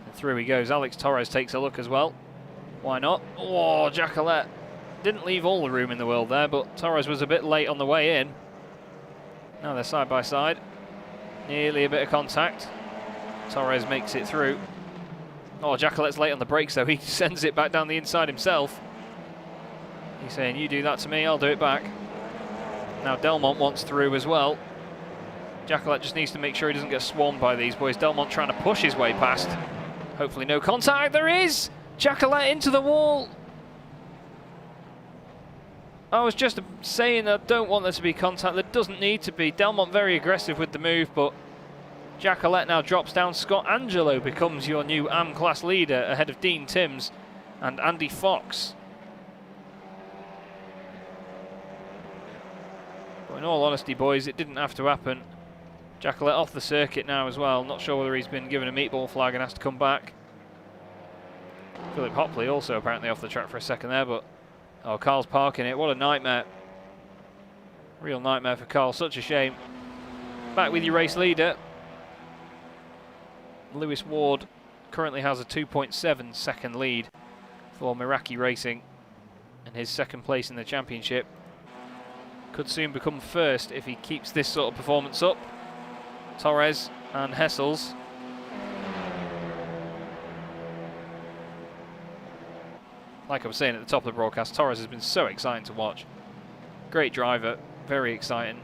And through he goes. Alex Torres takes a look as well. Why not? Oh, Jacqueline didn't leave all the room in the world there, but Torres was a bit late on the way in. Now they're side by side. Nearly a bit of contact. Torres makes it through. Oh, Jacquelette's late on the brakes though. He sends it back down the inside himself. He's saying, you do that to me, I'll do it back. Now Delmont wants through as well. Jacquelette just needs to make sure he doesn't get swarmed by these boys. Delmont trying to push his way past. Hopefully no contact. There is! Jacquelette into the wall. I was just saying I don't want there to be contact. There doesn't need to be. Delmont very aggressive with the move, but Jacquelette now drops down. Scott Angelo becomes your new AM class leader ahead of Dean Timms and Andy Fox. But in all honesty, boys, it didn't have to happen. Jacquelette off the circuit now as well. Not sure whether he's been given a meatball flag and has to come back. Philip Hopley also apparently off the track for a second there, but oh, Carl's parking it. What a nightmare. Real nightmare for Carl. Such a shame. Back with your race leader. Lewis Ward currently has a 2.7 second lead for Meraki Racing. And his second place in the championship could soon become first if he keeps this sort of performance up. Torres and Hessels. Like I was saying at the top of the broadcast, Torres has been so exciting to watch. Great driver, very exciting.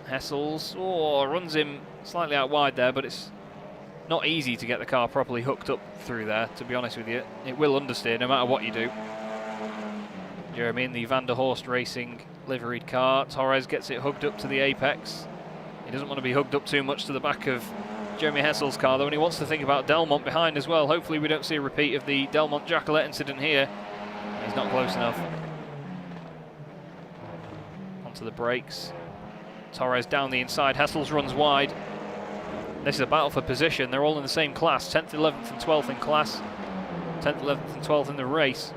Hessels, oh, runs him slightly out wide there, but it's not easy to get the car properly hooked up through there, to be honest with you. It will understeer no matter what you do. Jeremy in the Van der Horst Racing liveried car. Torres gets it hooked up to the apex. He doesn't want to be hooked up too much to the back of Jeremy Hessel's car, though, and he wants to think about Delmont behind as well. Hopefully we don't see a repeat of the Delmont Jacquelette incident here. He's not close enough. Onto the brakes. Torres down the inside. Hessels runs wide. This is a battle for position. They're all in the same class. 10th, 11th and 12th in class. 10th, 11th and 12th in the race.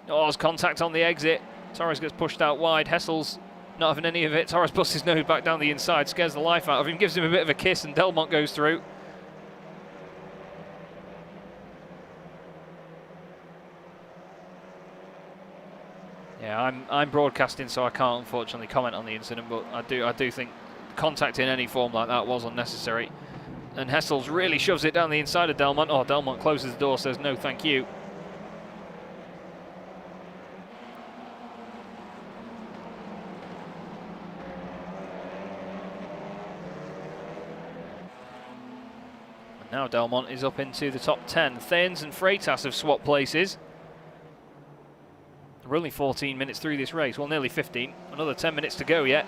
Oh, there's contact on the exit. Torres gets pushed out wide. Hessels not having any of it. Torres busts his nose back down the inside, scares the life out of him, gives him a bit of a kiss, and Delmont goes through. Yeah, I'm broadcasting, so I can't unfortunately comment on the incident, but I do think contact in any form like that was unnecessary. And Hessels really shoves it down the inside of Delmont. Oh, Delmont closes the door, says no thank you. Now Delmont is up into the top 10. Thanes and Freitas have swapped places. We're only 14 minutes through this race. Well, nearly 15. Another 10 minutes to go yet.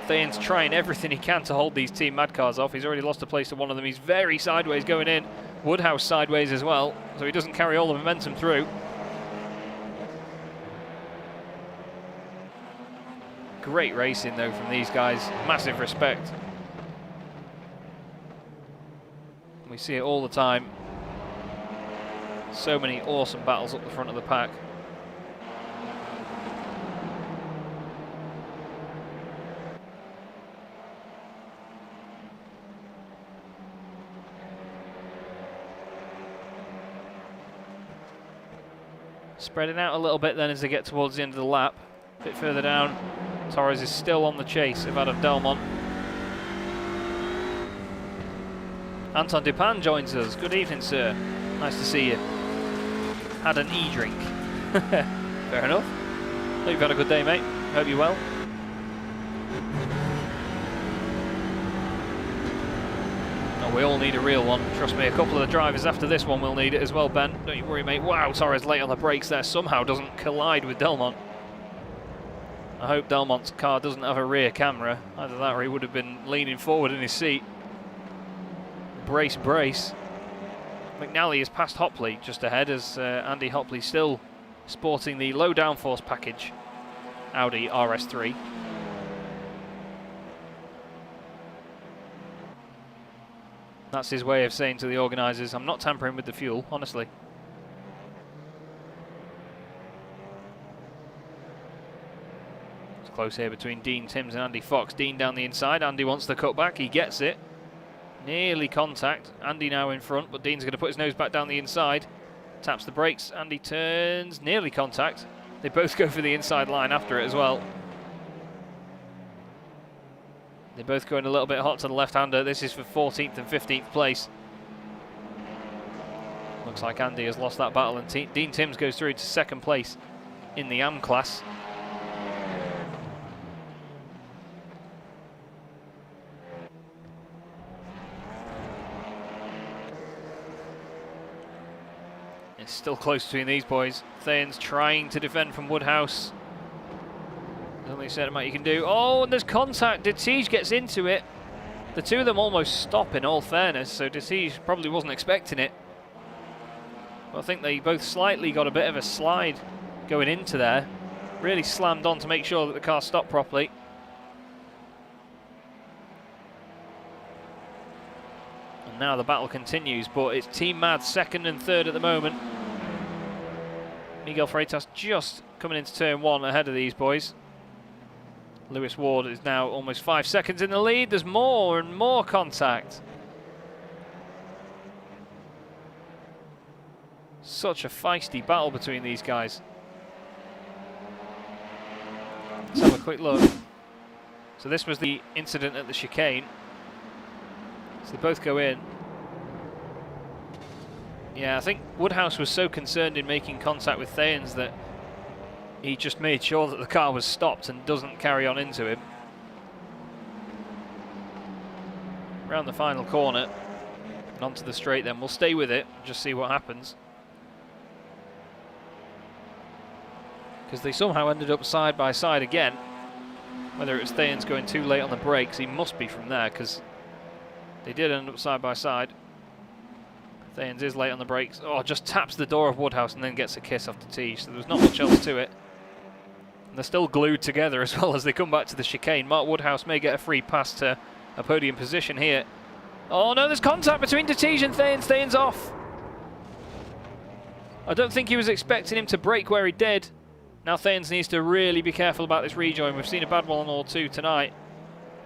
Thanes trying everything he can to hold these Team Mad cars off. He's already lost a place to one of them. He's very sideways going in. Woodhouse sideways as well, so he doesn't carry all the momentum through. Great racing, though, from these guys. Massive respect. We see it all the time. So many awesome battles up the front of the pack. Spreading out a little bit then as they get towards the end of the lap. A bit further down, Torres is still on the chase of Adam Delmont. Anton Dupin joins us. Good evening, sir. Nice to see you. Had an e-drink. Fair enough. Hope you've had a good day, mate. Hope you're well. Oh, we all need a real one. Trust me, a couple of the drivers after this one will need it as well, Ben. Don't you worry, mate. Wow, Torres late on the brakes there. Somehow doesn't collide with Delmont. I hope Delmont's car doesn't have a rear camera. Either that or he would have been leaning forward in his seat. Brace, brace. McNally is past Hopley just ahead as Andy Hopley still sporting the low downforce package Audi RS3. That's his way of saying to the organisers, I'm not tampering with the fuel, honestly. It's close here between Dean Timms and Andy Fox. Dean down the inside, Andy wants the cutback, he gets it. Nearly contact, Andy now in front, but Dean's going to put his nose back down the inside. Taps the brakes, Andy turns, nearly contact. They both go for the inside line after it as well. They're both going a little bit hot to the left-hander. This is for 14th and 15th place. Looks like Andy has lost that battle, and Dean Timms goes through to second place in the AM class. It's still close between these boys. Thayen's trying to defend from Woodhouse. There's only a certain amount you can do. Oh, and there's contact. Detige gets into it. The two of them almost stop, in all fairness, so Detige probably wasn't expecting it. But I think they both slightly got a bit of a slide going into there. Really slammed on to make sure that the car stopped properly. And now the battle continues, but it's Team Mad second and third at the moment. Miguel Freitas just coming into turn one ahead of these boys. Lewis Ward is now almost 5 seconds in the lead. There's more and more contact. Such a feisty battle between these guys. Let's have a quick look. So this was the incident at the chicane. So they both go in. Yeah, I think Woodhouse was so concerned in making contact with Thayens that he just made sure that the car was stopped and doesn't carry on into him. Around the final corner and onto the straight then. We'll stay with it and just see what happens. Because they somehow ended up side by side again. Whether it was Thayens going too late on the brakes, he must be from there, because they did end up side by side. Thayens is late on the brakes. Oh, just taps the door of Woodhouse and then gets a kiss off the tee, so there was not much else to it. And they're still glued together as well as they come back to the chicane. Mark Woodhouse may get a free pass to a podium position here. Oh no, there's contact between Detige and Thayens. Thayens off. I don't think he was expecting him to brake where he did. Now Thayens needs to really be careful about this rejoin. We've seen a bad one or two tonight.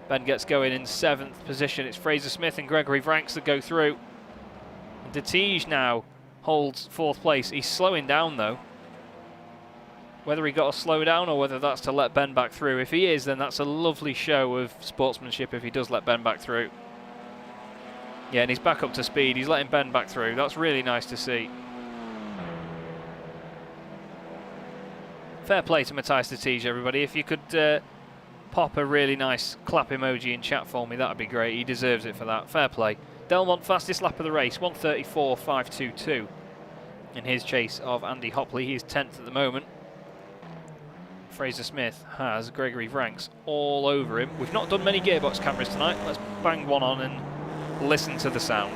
Ben gets going in 7th position. It's Fraser Smith and Gregory Vranks that go through. Detige now holds 4th place. He's slowing down though. Whether he got to slow down or whether that's to let Ben back through. If he is, then that's a lovely show of sportsmanship if he does let Ben back through. Yeah, and he's back up to speed. He's letting Ben back through. That's really nice to see. Fair play to Matthias Detige, everybody. If you could pop a really nice clap emoji in chat for me, that would be great. He deserves it for that. Fair play. Delmont, fastest lap of the race, 1:34.522 in his chase of Andy Hopley. He's 10th at the moment. Fraser Smith has Gregory Vranks all over him. We've not done many gearbox cameras tonight. Let's bang one on and listen to the sound.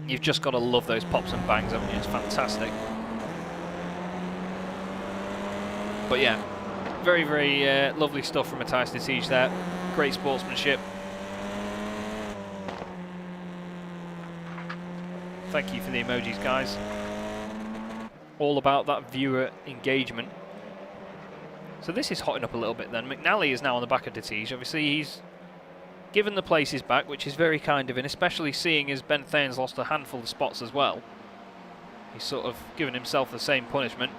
You've just got to love those pops and bangs, haven't you? It's fantastic. But yeah, very, very lovely stuff from Matthias Detige there. Great sportsmanship. Thank you for the emojis, guys. All about that viewer engagement. So this is hotting up a little bit then. McNally is now on the back of Detige. Obviously he's given the places back, which is very kind of him, especially seeing as Ben Thayens lost a handful of spots as well. He's sort of given himself the same punishment.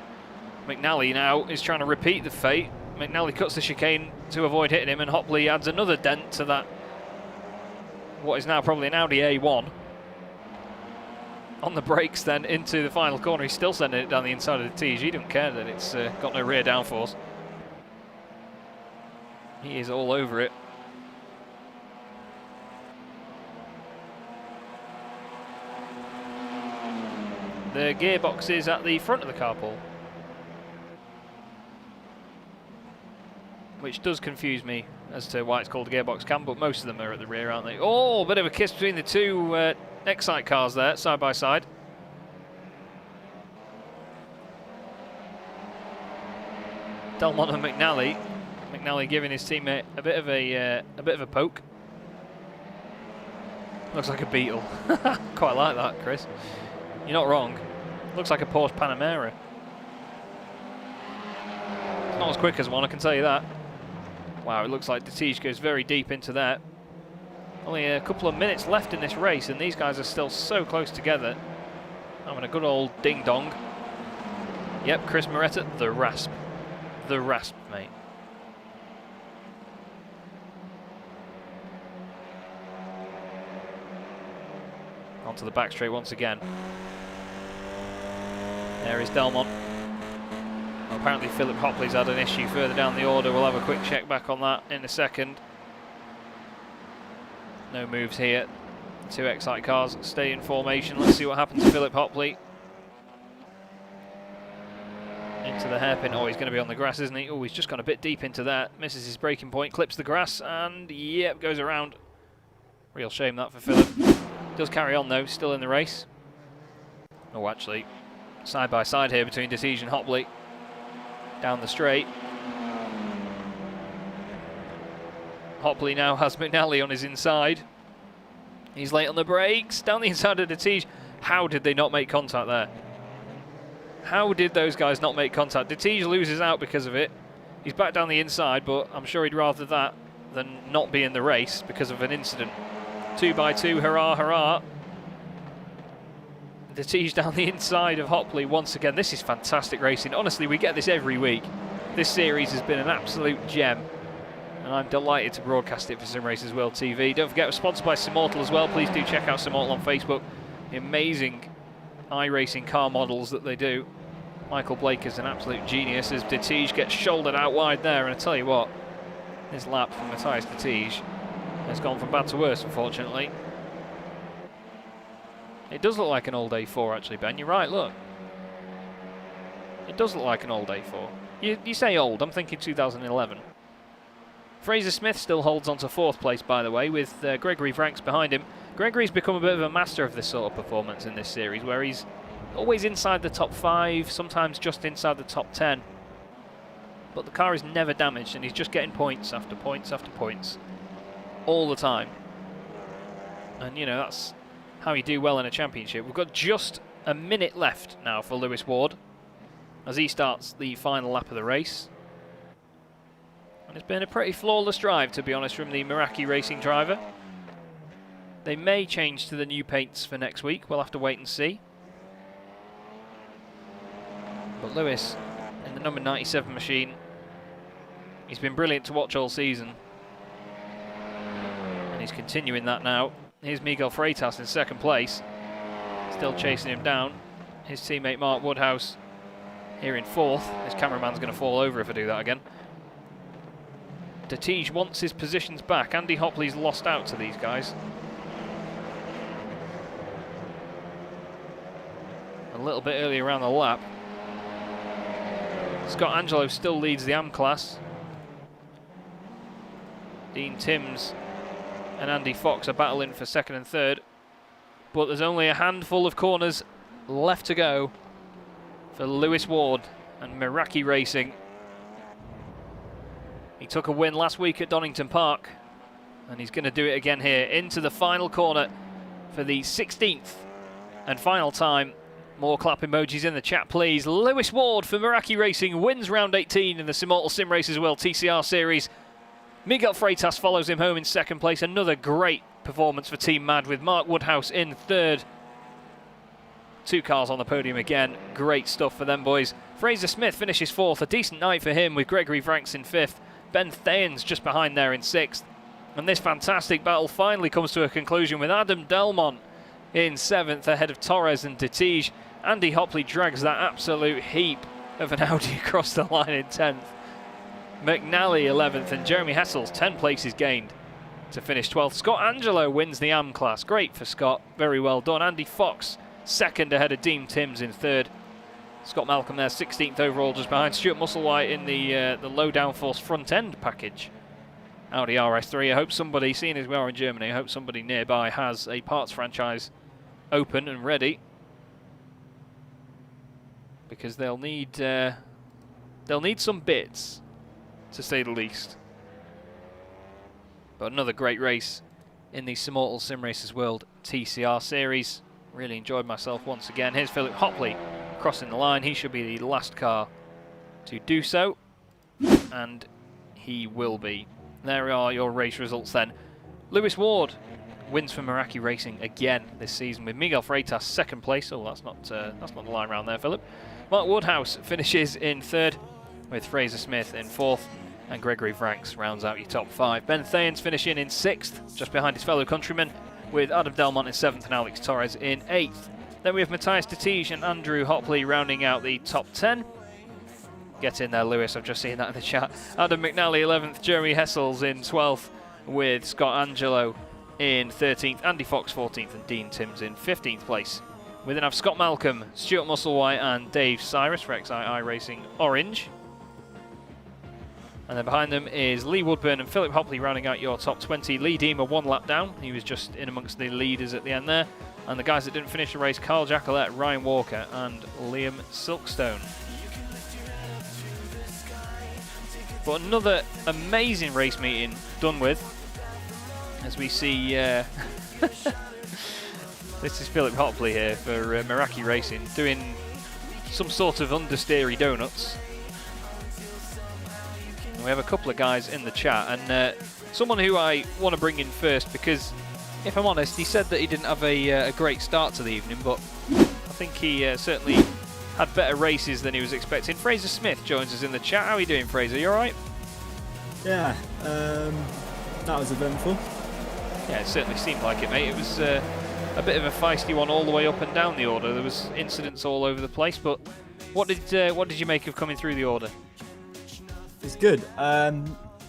McNally now is trying to repeat the fate. McNally cuts the chicane to avoid hitting him, and Hopley adds another dent to that, what is now probably an Audi A1. On the brakes then into the final corner. He's still sending it down the inside of the Detige. He don't care that it's got no rear downforce. He is all over it. The gearbox is at the front of the carpool. which does confuse me as to why it's called a gearbox cam, but most of them are at the rear, aren't they? Oh, a bit of a kiss between the two Excite cars there, side by side. Delmont and McNally. McNally giving his teammate a bit of a poke. Looks like a Beetle. Quite like that, Chris. You're not wrong. Looks like a Porsche Panamera. It's not as quick as one, I can tell you that. Wow, it looks like Detige goes very deep into that. Only a couple of minutes left in this race, and these guys are still so close together. Having a good old ding-dong. Yep, Chris Moretta, the rasp. The rasp, mate. Onto the back straight once again. There is Delmont. Well, apparently Philip Hopley's had an issue further down the order. We'll have a quick check back on that in a second. No moves here. Two Excite cars stay in formation. Let's see what happens to Philip Hopley. Into the hairpin. Oh, he's going to be on the grass, isn't he? Oh, he's just gone a bit deep into that. Misses his braking point, clips the grass, and yep, goes around. Real shame that for Philip. Does carry on though, still in the race. Oh, actually, side by side here between Detige and Hopley. Down the straight. Hopley now has McNally on his inside. He's late on the brakes. Down the inside of Detige. How did they not make contact there? How did those guys not make contact? Detige loses out because of it. He's back down the inside, but I'm sure he'd rather that than not be in the race because of an incident. 2 by 2, hurrah, hurrah. Detige down the inside of Hopley once again. This is fantastic racing. Honestly, we get this every week. This series has been an absolute gem, and I'm delighted to broadcast it for Simracersworld TV. Don't forget, we're sponsored by Simortal as well. Please do check out Simortal on Facebook. Amazing iRacing car models that they do. Michael Blake is an absolute genius as Detige gets shouldered out wide there, and I tell you what, this lap from Matthias Detige has gone from bad to worse, unfortunately. It does look like an old A4, actually, Ben. You're right, look. It does look like an old A4. You say old, I'm thinking 2011. Fraser Smith still holds on to 4th place, by the way, with Gregory Franks behind him. Gregory's become a bit of a master of this sort of performance in this series, where he's always inside the top 5, sometimes just inside the top 10. But the car is never damaged, and he's just getting points after points after points. All the time. And, you know, that's how you do well in a championship. We've got just a minute left now for Lewis Ward as he starts the final lap of the race. And it's been a pretty flawless drive, to be honest, from the Meraki Racing driver. They may change to the new paints for next week. We'll have to wait and see. But Lewis, in the number 97 machine, he's been brilliant to watch all season. And he's continuing that now. Here's Miguel Freitas in 2nd place. Still chasing him down. His teammate Mark Woodhouse here in 4th. This cameraman's going to fall over if I do that again. Detige wants his positions back. Andy Hopley's lost out to these guys. A little bit early around the lap. Scott Angelo still leads the AM class. Dean Timms and Andy Fox are battling for 2nd and 3rd. But there's only a handful of corners left to go for Lewis Ward and Meraki Racing. He took a win last week at Donington Park, and he's going to do it again here into the final corner for the 16th and final time. More clap emojis in the chat, please. Lewis Ward for Meraki Racing wins round 18 in the Simortal Simracersworld TCR Series. Miguel Freitas follows him home in 2nd place. Another great performance for Team Mad with Mark Woodhouse in 3rd. 2 cars on the podium again. Great stuff for them boys. Fraser Smith finishes 4th. A decent night for him with Gregory Franks in 5th. Ben Thayens just behind there in 6th. And this fantastic battle finally comes to a conclusion with Adam Delmont in 7th ahead of Torres and Detige. Andy Hopley drags that absolute heap of an Audi across the line in 10th. McNally 11th and Jeremy Hessel's 10 places gained to finish 12th. Scott Angelo wins the AM class. Great for Scott. Very well done. Andy Fox 2nd ahead of Dean Timms in 3rd. Scott Malcolm there, 16th overall, just behind Stuart Musselwhite in the low downforce front end package. Audi RS3. I hope somebody, seeing as we are in Germany, I hope somebody nearby has a parts franchise open and ready, because they'll need some bits, to say the least. But another great race in the Simortal Simracersworld TCR series. Really enjoyed myself once again. Here's Philip Hopley crossing the line. He should be the last car to do so, and he will be. There are your race results then. Lewis Ward wins for Meraki Racing again this season, with Miguel Freitas second place. Oh, that's not the line round there, Philip. Mark Woodhouse finishes in third, with Fraser Smith in fourth, and Gregory Franks rounds out your top five. Ben Thayens finishing in sixth, just behind his fellow countrymen, with Adam Delmont in seventh and Alex Torres in eighth. Then we have Matthias Tatij and Andrew Hopley rounding out the top 10. Get in there, Lewis, I've just seen that in the chat. Adam McNally 11th, Jeremy Hessels in 12th, with Scott Angelo in 13th, Andy Fox 14th, and Dean Timms in 15th place. We then have Scott Malcolm, Stuart Musselwhite, and Dave Cyrus for XII Racing Orange. And then behind them is Lee Woodburn and Philip Hopley rounding out your top 20. Lee Deemer one lap down. He was just in amongst the leaders at the end there. And the guys that didn't finish the race, Carl Jacquelette, Ryan Walker, and Liam Silkstone. But another amazing race meeting done with, as we see this is Philip Hopley here for Meraki Racing, doing some sort of understeery donuts. And we have a couple of guys in the chat, and someone who I want to bring in first, because if I'm honest, he said that he didn't have a great start to the evening, but I think he certainly had better races than he was expecting. Fraser Smith joins us in the chat. How are you doing, Fraser? You alright? Yeah, that was eventful. Yeah, it certainly seemed like it, mate. It was a bit of a feisty one all the way up and down the order. There was incidents all over the place, but what did you make of coming through the order? It's good.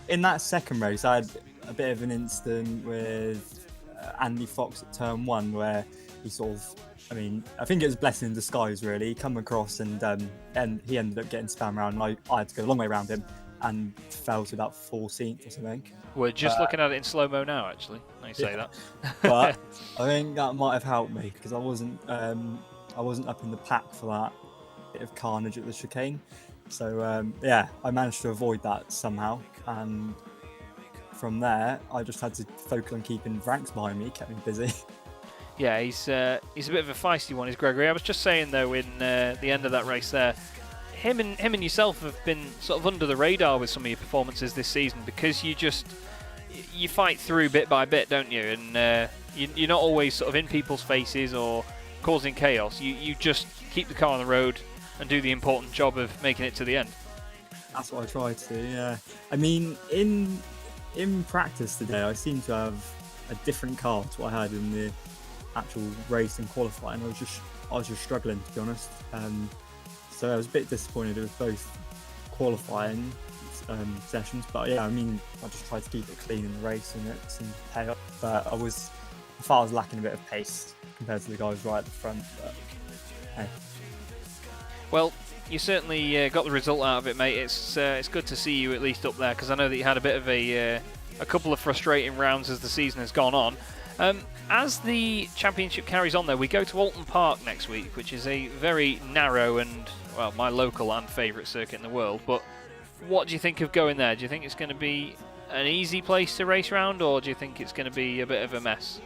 In that second race, I had a bit of an incident with Andy Fox at turn one, where he sort of, I think it was a blessing in disguise, really. He come across and he ended up getting spun around, and I had to go a long way around him and fell to about 14th or something. We're just looking at it in slow-mo now, actually. Now you say that. But I think that might have helped me, because I wasn't up in the pack for that bit of carnage at the chicane. So yeah, I managed to avoid that somehow, and from there I just had to focus on keeping Franks behind me. Kept me busy. Yeah, he's a bit of a feisty one, is Gregory. I was just saying though, in the end of that race there, him and yourself have been sort of under the radar with some of your performances this season, because you fight through bit by bit, don't you? And you're not always sort of in people's faces or causing chaos. You just keep the car on the road and do the important job of making it to the end. That's what I tried to. Yeah, in practice today, I seem to have a different car to what I had in the actual race and qualifying. I was just struggling, to be honest. So I was a bit disappointed with both qualifying sessions, but yeah, I just tried to keep it clean in the race, and it seemed to pay off. But I thought I was lacking a bit of pace compared to the guys right at the front. But hey. Well, you certainly got the result out of it, mate. It's good to see you at least up there, because I know that you had a bit of a couple of frustrating rounds as the season has gone on. As the championship carries on, though, we go to Alton Park next week, which is a very narrow and, well, my local and favourite circuit in the world. But what do you think of going there? Do you think it's going to be an easy place to race around, or do you think it's going to be a bit of a mess?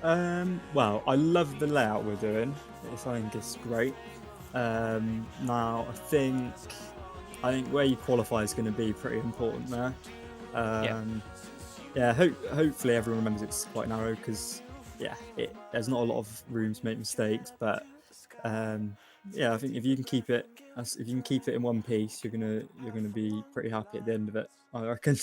Well, I love the layout we're doing. I think it's great. Now, I think where you qualify is going to be pretty important there. Yeah, hopefully everyone remembers it's quite narrow, because there's not a lot of room to make mistakes. But yeah, I think if you can keep it in one piece, you're gonna be pretty happy at the end of it, I reckon.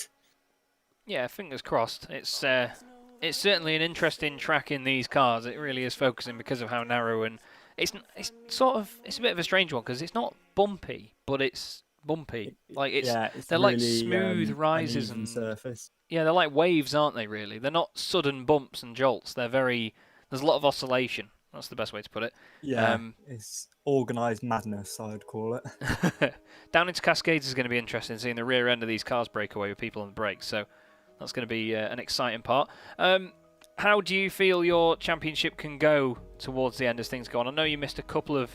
Yeah, fingers crossed. It's certainly an interesting track in these cars. It really is focusing because of how narrow, and it's a bit of a strange one, because it's not bumpy, but it's bumpy. Like they're really, like smooth rises and surface. Yeah, they're like waves, aren't they? Really, they're not sudden bumps and jolts. There's a lot of oscillation, That's the best way to put it. Yeah, it's organised madness, I would call it. Down into Cascades is going to be interesting, seeing the rear end of these cars break away with people on the brakes. So that's going to be an exciting part. How do you feel your championship can go towards the end as things go on? I know you missed a couple of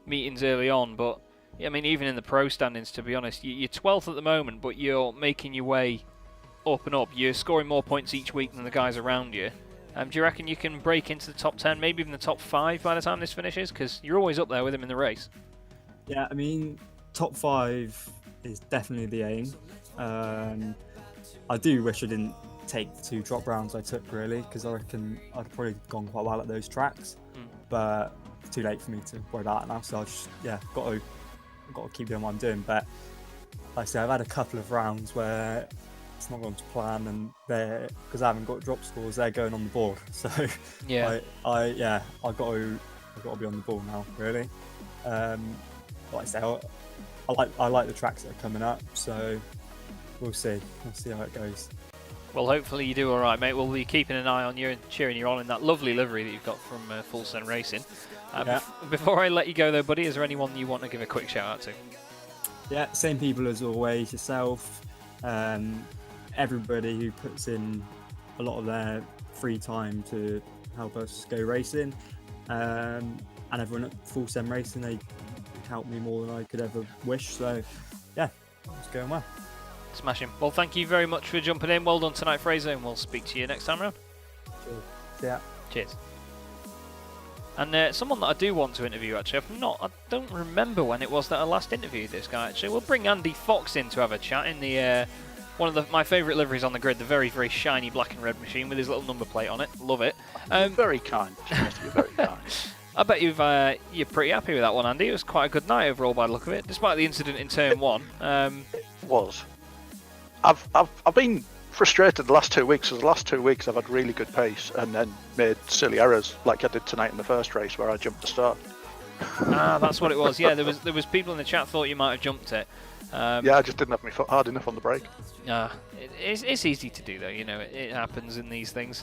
meetings early on, but I mean, even in the pro standings, to be honest, you're 12th at the moment, but you're making your way up and up. You're scoring more points each week than the guys around you. Do you reckon you can break into the top 10, maybe even the top 5 by the time this finishes? Because you're always up there with him in the race. Yeah, I mean, top 5 is definitely the aim. I do wish I didn't take the 2 drop rounds I took, really, because I reckon I'd probably gone quite well at those tracks. But it's too late for me to worry about it now, so I just, got to keep doing what I'm doing. But like I say, I've had a couple of rounds where it's not going to plan, and they're, because I haven't got drop scores, they're going on the board. So yeah, I got to be on the ball now, really. Like I say, I like the tracks that are coming up, so we'll see how it goes. Well, hopefully you do all right, mate. We'll be keeping an eye on you and cheering you on in that lovely livery that you've got from Full Send Racing. Before I let you go, though, buddy, is there anyone you want to give a quick shout out to? Yeah, same people as always, yourself, everybody who puts in a lot of their free time to help us go racing, and everyone at Full Send Racing, they helped me more than I could ever wish. So, yeah, it's going well. Smashing. Well, thank you very much for jumping in. Well done tonight, Fraser, and we'll speak to you next time round. Cheers. Yeah. Cheers. And someone that I do want to interview, actually, I don't remember when it was that I last interviewed this guy, actually. We'll bring Andy Fox in to have a chat in the one of my favourite liveries on the grid, the very, very shiny black and red machine with his little number plate on it. Love it. Very kind. You're very kind. I bet you're pretty happy with that one, Andy. It was quite a good night overall by the look of it, despite the incident in turn 1. It was. I've been frustrated the last 2 weeks, because the last 2 weeks I've had really good pace and then made silly errors like I did tonight in the first race where I jumped the start. That's what it was. Yeah, there was people in the chat thought you might have jumped it. Yeah, I just didn't have my foot hard enough on the brake. It's easy to do though, you know, it happens in these things.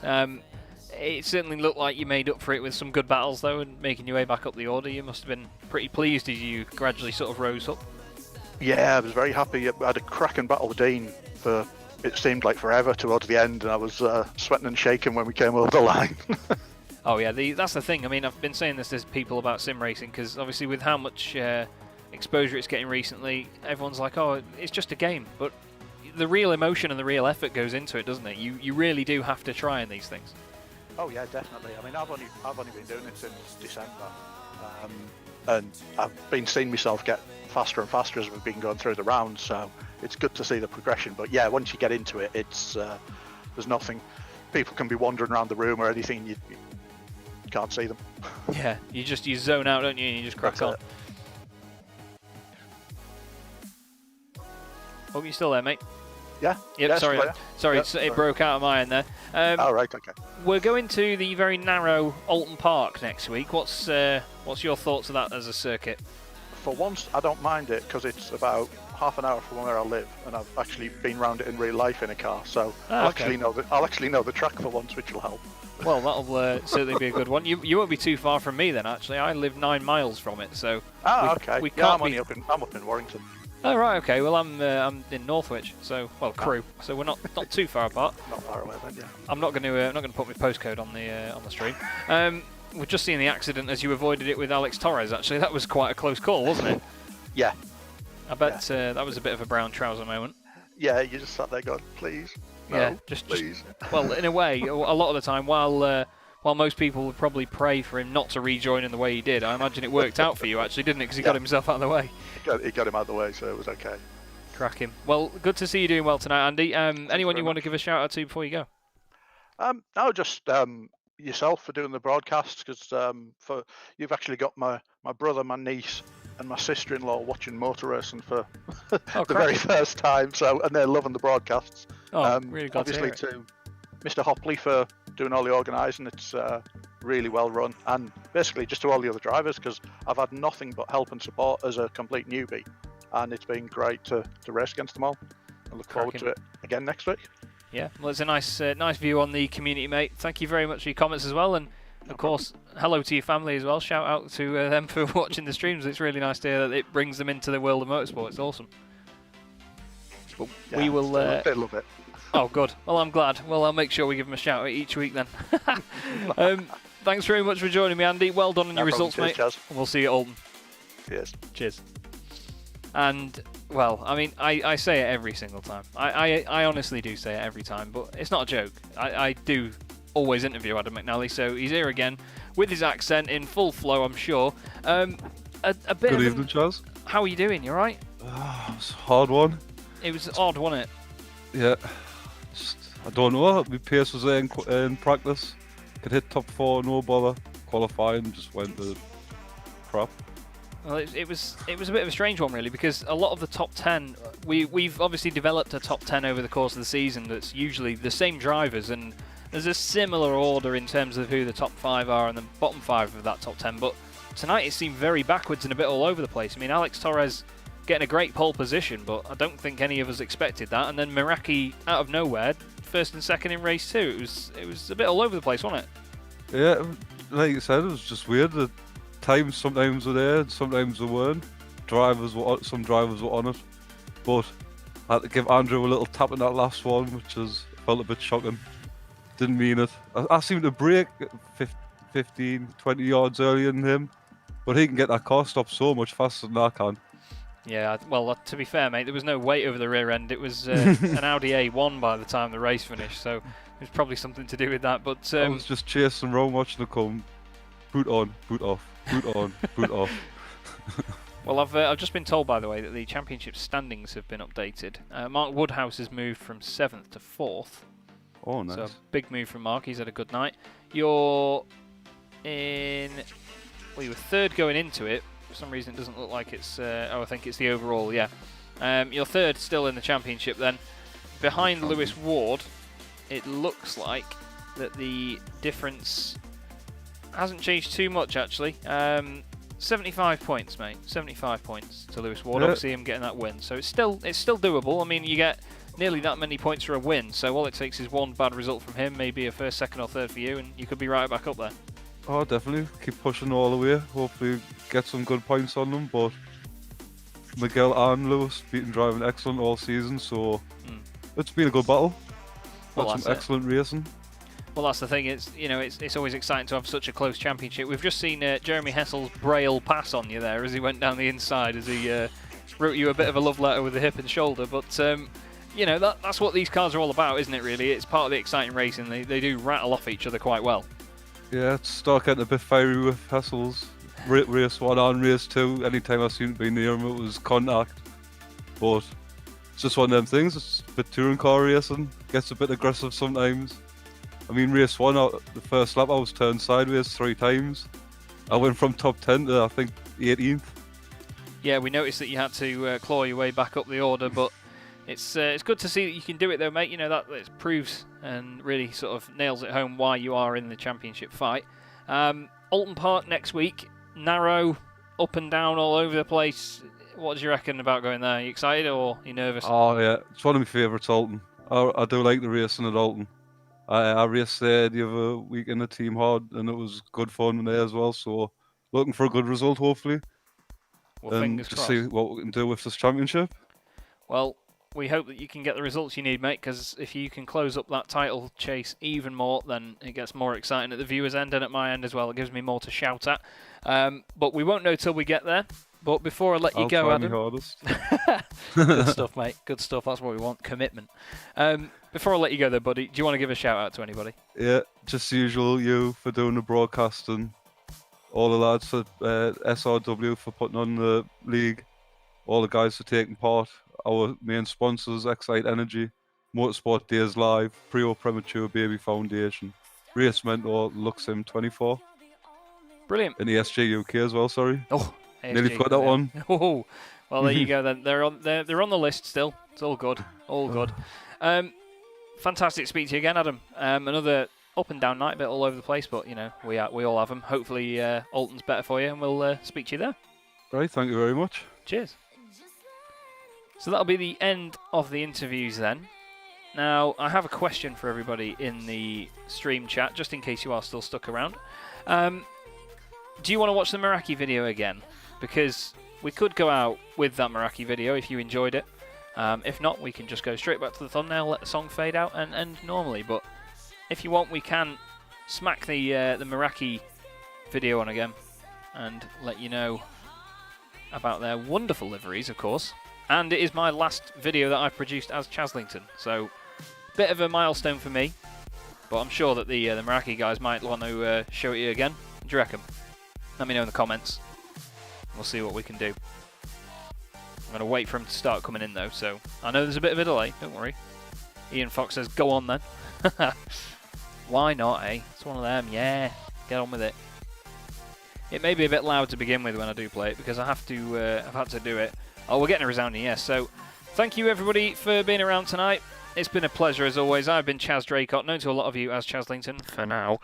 It certainly looked like you made up for it with some good battles though, and making your way back up the order. You must have been pretty pleased as you gradually sort of rose up. Yeah, I was very happy. I had a cracking battle with Dean for, it seemed like forever towards the end, and I was sweating and shaking when we came over the line. Oh yeah, that's the thing. I mean, I've been saying this to people about sim racing, because obviously with how much exposure it's getting recently, everyone's like, oh, it's just a game. But the real emotion and the real effort goes into it, doesn't it? You really do have to try in these things. Oh yeah, definitely. I mean, I've only been doing it since December, and I've been seeing myself get faster and faster as we've been going through the rounds. So it's good to see the progression. But yeah, once you get into it, it's there's nothing. People can be wandering around the room or anything, you can't see them. Yeah, you zone out, don't you? And you just crack on. Oh, you still there, mate? Yeah. Yep. Yes, sorry, yep, it broke out of my end there. Oh, right, okay. We're going to the very narrow Alton Park next week. What's your thoughts of that as a circuit? For once, I don't mind it, because it's about half an hour from where I live, and I've actually been round it in real life in a car, so I'll actually know the track for once, which will help. Well, that'll certainly be a good one. You won't be too far from me then. Actually, I live 9 miles from it, so. Okay. We yeah, can't I'm up in Warrington. Oh right, okay. Well, I'm in Northwich, so Crewe, so we're not too far apart. Not far away then, yeah. I'm not going to put my postcode on the stream. We're just seeing the accident as you avoided it with Alex Torres. Actually, that was quite a close call, wasn't it? Yeah. I bet that was a bit of a brown trouser moment. Yeah, you just sat there going, please. No, yeah, please. Well, in a way, a lot of the time, while most people would probably pray for him not to rejoin in the way he did, I imagine it worked out for you, actually, didn't it? Because he got himself out of the way. He got him out of the way, so it was okay. Cracking. Well, good to see you doing well tonight, Andy. Anyone you want to give a shout out to before you go? No, just yourself for doing the broadcast, because you've actually got my brother, my niece, and my sister-in-law watching motor racing for the very first time, and they're loving the broadcasts. Oh, really glad obviously to hear it. To Mr. Hopley for doing all the organising. It's really well run, and basically just to all the other drivers, because I've had nothing but help and support as a complete newbie, and it's been great to race against them all. I look forward to it again next week. Yeah, well, it's a nice view on the community, mate. Thank you very much for your comments as well, and Of course, hello to your family as well. Shout out to them for watching the streams. It's really nice to hear that it brings them into the world of motorsport. It's awesome. But Yeah, we will. They love it. Oh, good. Well, I'm glad. Well, I'll make sure we give them a shout out each week then. Thanks very much for joining me, Andy. Well done on your results, mate. Cheers. We'll see you at Alton. Cheers. And, well, I mean, I say it every single time. I honestly do say it every time, but it's not a joke. I do always interview Adam McNally, so he's here again with his accent in full flow, I'm sure. A bit Good evening, Chaz. How are you doing? You all right? It was a hard one. It was odd, wasn't it? Yeah. I don't know. My pace was there in practice. Could hit top 4, no bother. Qualifying just went to crap. Well, it was a bit of a strange one, really, because a lot of the top 10, we've obviously developed a top 10 over the course of the season that's usually the same drivers, and there's a similar order in terms of who the top 5 are and the bottom 5 of that top 10, but tonight it seemed very backwards and a bit all over the place. I mean, Alex Torres getting a great pole position, but I don't think any of us expected that, and then Meraki out of nowhere, first and second in race 2. It was a bit all over the place, wasn't it? Yeah, like you said, it was just weird. The times sometimes were there and sometimes they weren't. Some drivers were on it, but I had to give Andrew a little tap in that last one, which felt a bit shocking. Didn't mean it. I seemed to break 15, 20 yards earlier than him, but he can get that car stopped so much faster than I can. Yeah, well, to be fair, mate, there was no weight over the rear end. It was an Audi A1 by the time the race finished, so it was probably something to do with that. But I was just chasing around watching it come. Boot on, boot off, boot on, boot off. Well, I've just been told, by the way, that the championship standings have been updated. Mark Woodhouse has moved from 7th to 4th. Oh, nice. So, big move from Mark. He's had a good night. You're in... Well, you were 3rd going into it. For some reason, it doesn't look like it's... I think it's the overall, yeah. You're 3rd still in the championship, then. Behind Lewis Ward, it looks like that the difference hasn't changed too much, actually. 75 points, mate. 75 points to Lewis Ward. Yeah. Obviously, him getting that win. So it's still doable. I mean, you get nearly that many points for a win. So all it takes is one bad result from him, maybe a 1st, 2nd or 3rd for you, and you could be right back up there. Oh, definitely. Keep pushing all the way. Hopefully get some good points on them. But Miguel and Lewis been driving excellent all season, so it's been a good battle. Well, Got some excellent racing. Well, that's the thing. It's always exciting to have such a close championship. We've just seen Jeremy Hessel's braille pass on you there as he went down the inside, as he wrote you a bit of a love letter with the hip and shoulder. But you know, that's what these cars are all about, isn't it? Really, it's part of the exciting racing. They do rattle off each other quite well. Yeah, it's started getting a bit fiery with Hessel's. Race 1 and race 2, anytime I seemed to be near him, it was contact. But it's just one of them things. It's a bit touring car racing. Gets a bit aggressive sometimes. I mean, race 1, the first lap, I was turned sideways 3 times. I went from top 10 to, I think, 18th. Yeah, we noticed that you had to claw your way back up the order, but it's good to see that you can do it, though, mate. You know, that proves and really sort of nails it home why you are in the championship fight. Alton Park next week. Narrow, up and down, all over the place. What do you reckon about going there? Are you excited or are you nervous? Oh, yeah. It's one of my favourites, Alton. I do like the racing at Alton. I raced there the other week in the team hard, and it was good fun there as well. So, looking for a good result, hopefully. Well, and fingers to crossed. see what we can do with this championship. Well, we hope that you can get the results you need, mate, because if you can close up that title chase even more, then it gets more exciting at the viewers' end and at my end as well. It gives me more to shout at. But we won't know till we get there. But before I let you go, try Adam... my hardest. Good stuff, mate. Good stuff. That's what we want. Commitment. Before I let you go, though, buddy, do you want to give a shout out to anybody? Yeah, just the usual, you for doing the broadcasting, all the lads for SRW for putting on the league, all the guys for taking part, our main sponsors, Excite Energy, Motorsport Days Live, Prio Premature Baby Foundation, Race Mentor, Luxim24, Brilliant. and ESG UK as well, sorry. Oh, Nearly ASG, forgot that yeah. one. Oh, well, there you go then. They're on the list still. It's all good. All good. Fantastic to speak to you again, Adam. Another up and down night, a bit all over the place, but you know we all have them. Hopefully, Alton's better for you, and we'll speak to you there. Right, thank you very much. Cheers. So that'll be the end of the interviews then. Now, I have a question for everybody in the stream chat, just in case you are still stuck around. Do you want to watch the Meraki video again? Because we could go out with that Meraki video if you enjoyed it. If not, we can just go straight back to the thumbnail, let the song fade out, and end normally. But if you want, we can smack the Meraki video on again and let you know about their wonderful liveries, of course. And it is my last video that I've produced as Chaslington, so bit of a milestone for me. But I'm sure that the Meraki guys might want to show it you again. What do you reckon? Let me know in the comments. We'll see what we can do. I'm going to wait for him to start coming in though, so I know there's a bit of a delay, don't worry. Ian Fox says, go on then. Why not, eh? It's one of them, yeah. Get on with it. It may be a bit loud to begin with when I do play it, because I have to, I've had to do it. Oh, we're getting a resounding yes. So, thank you everybody for being around tonight. It's been a pleasure as always. I've been Chaz Draycott, known to a lot of you as Chaslington for now.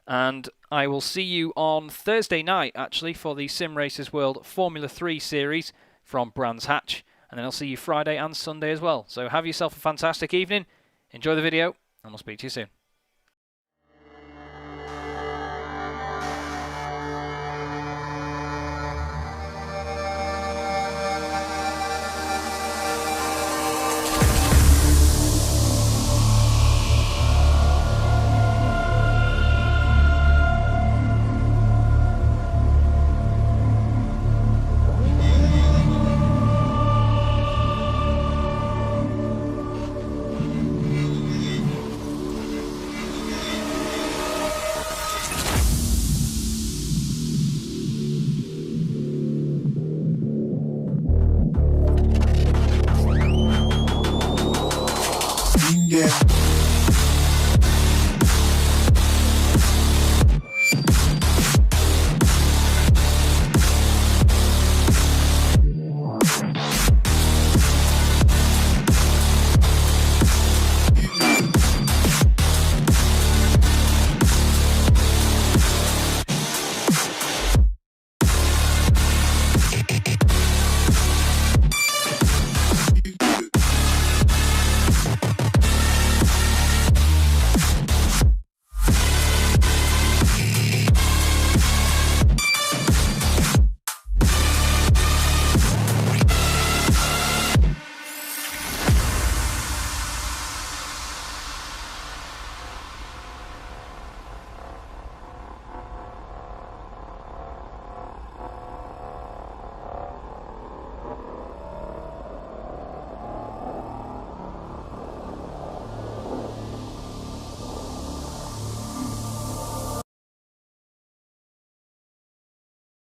And I will see you on Thursday night, actually, for the Simracersworld Formula 3 series from Brands Hatch. And then I'll see you Friday and Sunday as well. So have yourself a fantastic evening. Enjoy the video, and I'll speak to you soon.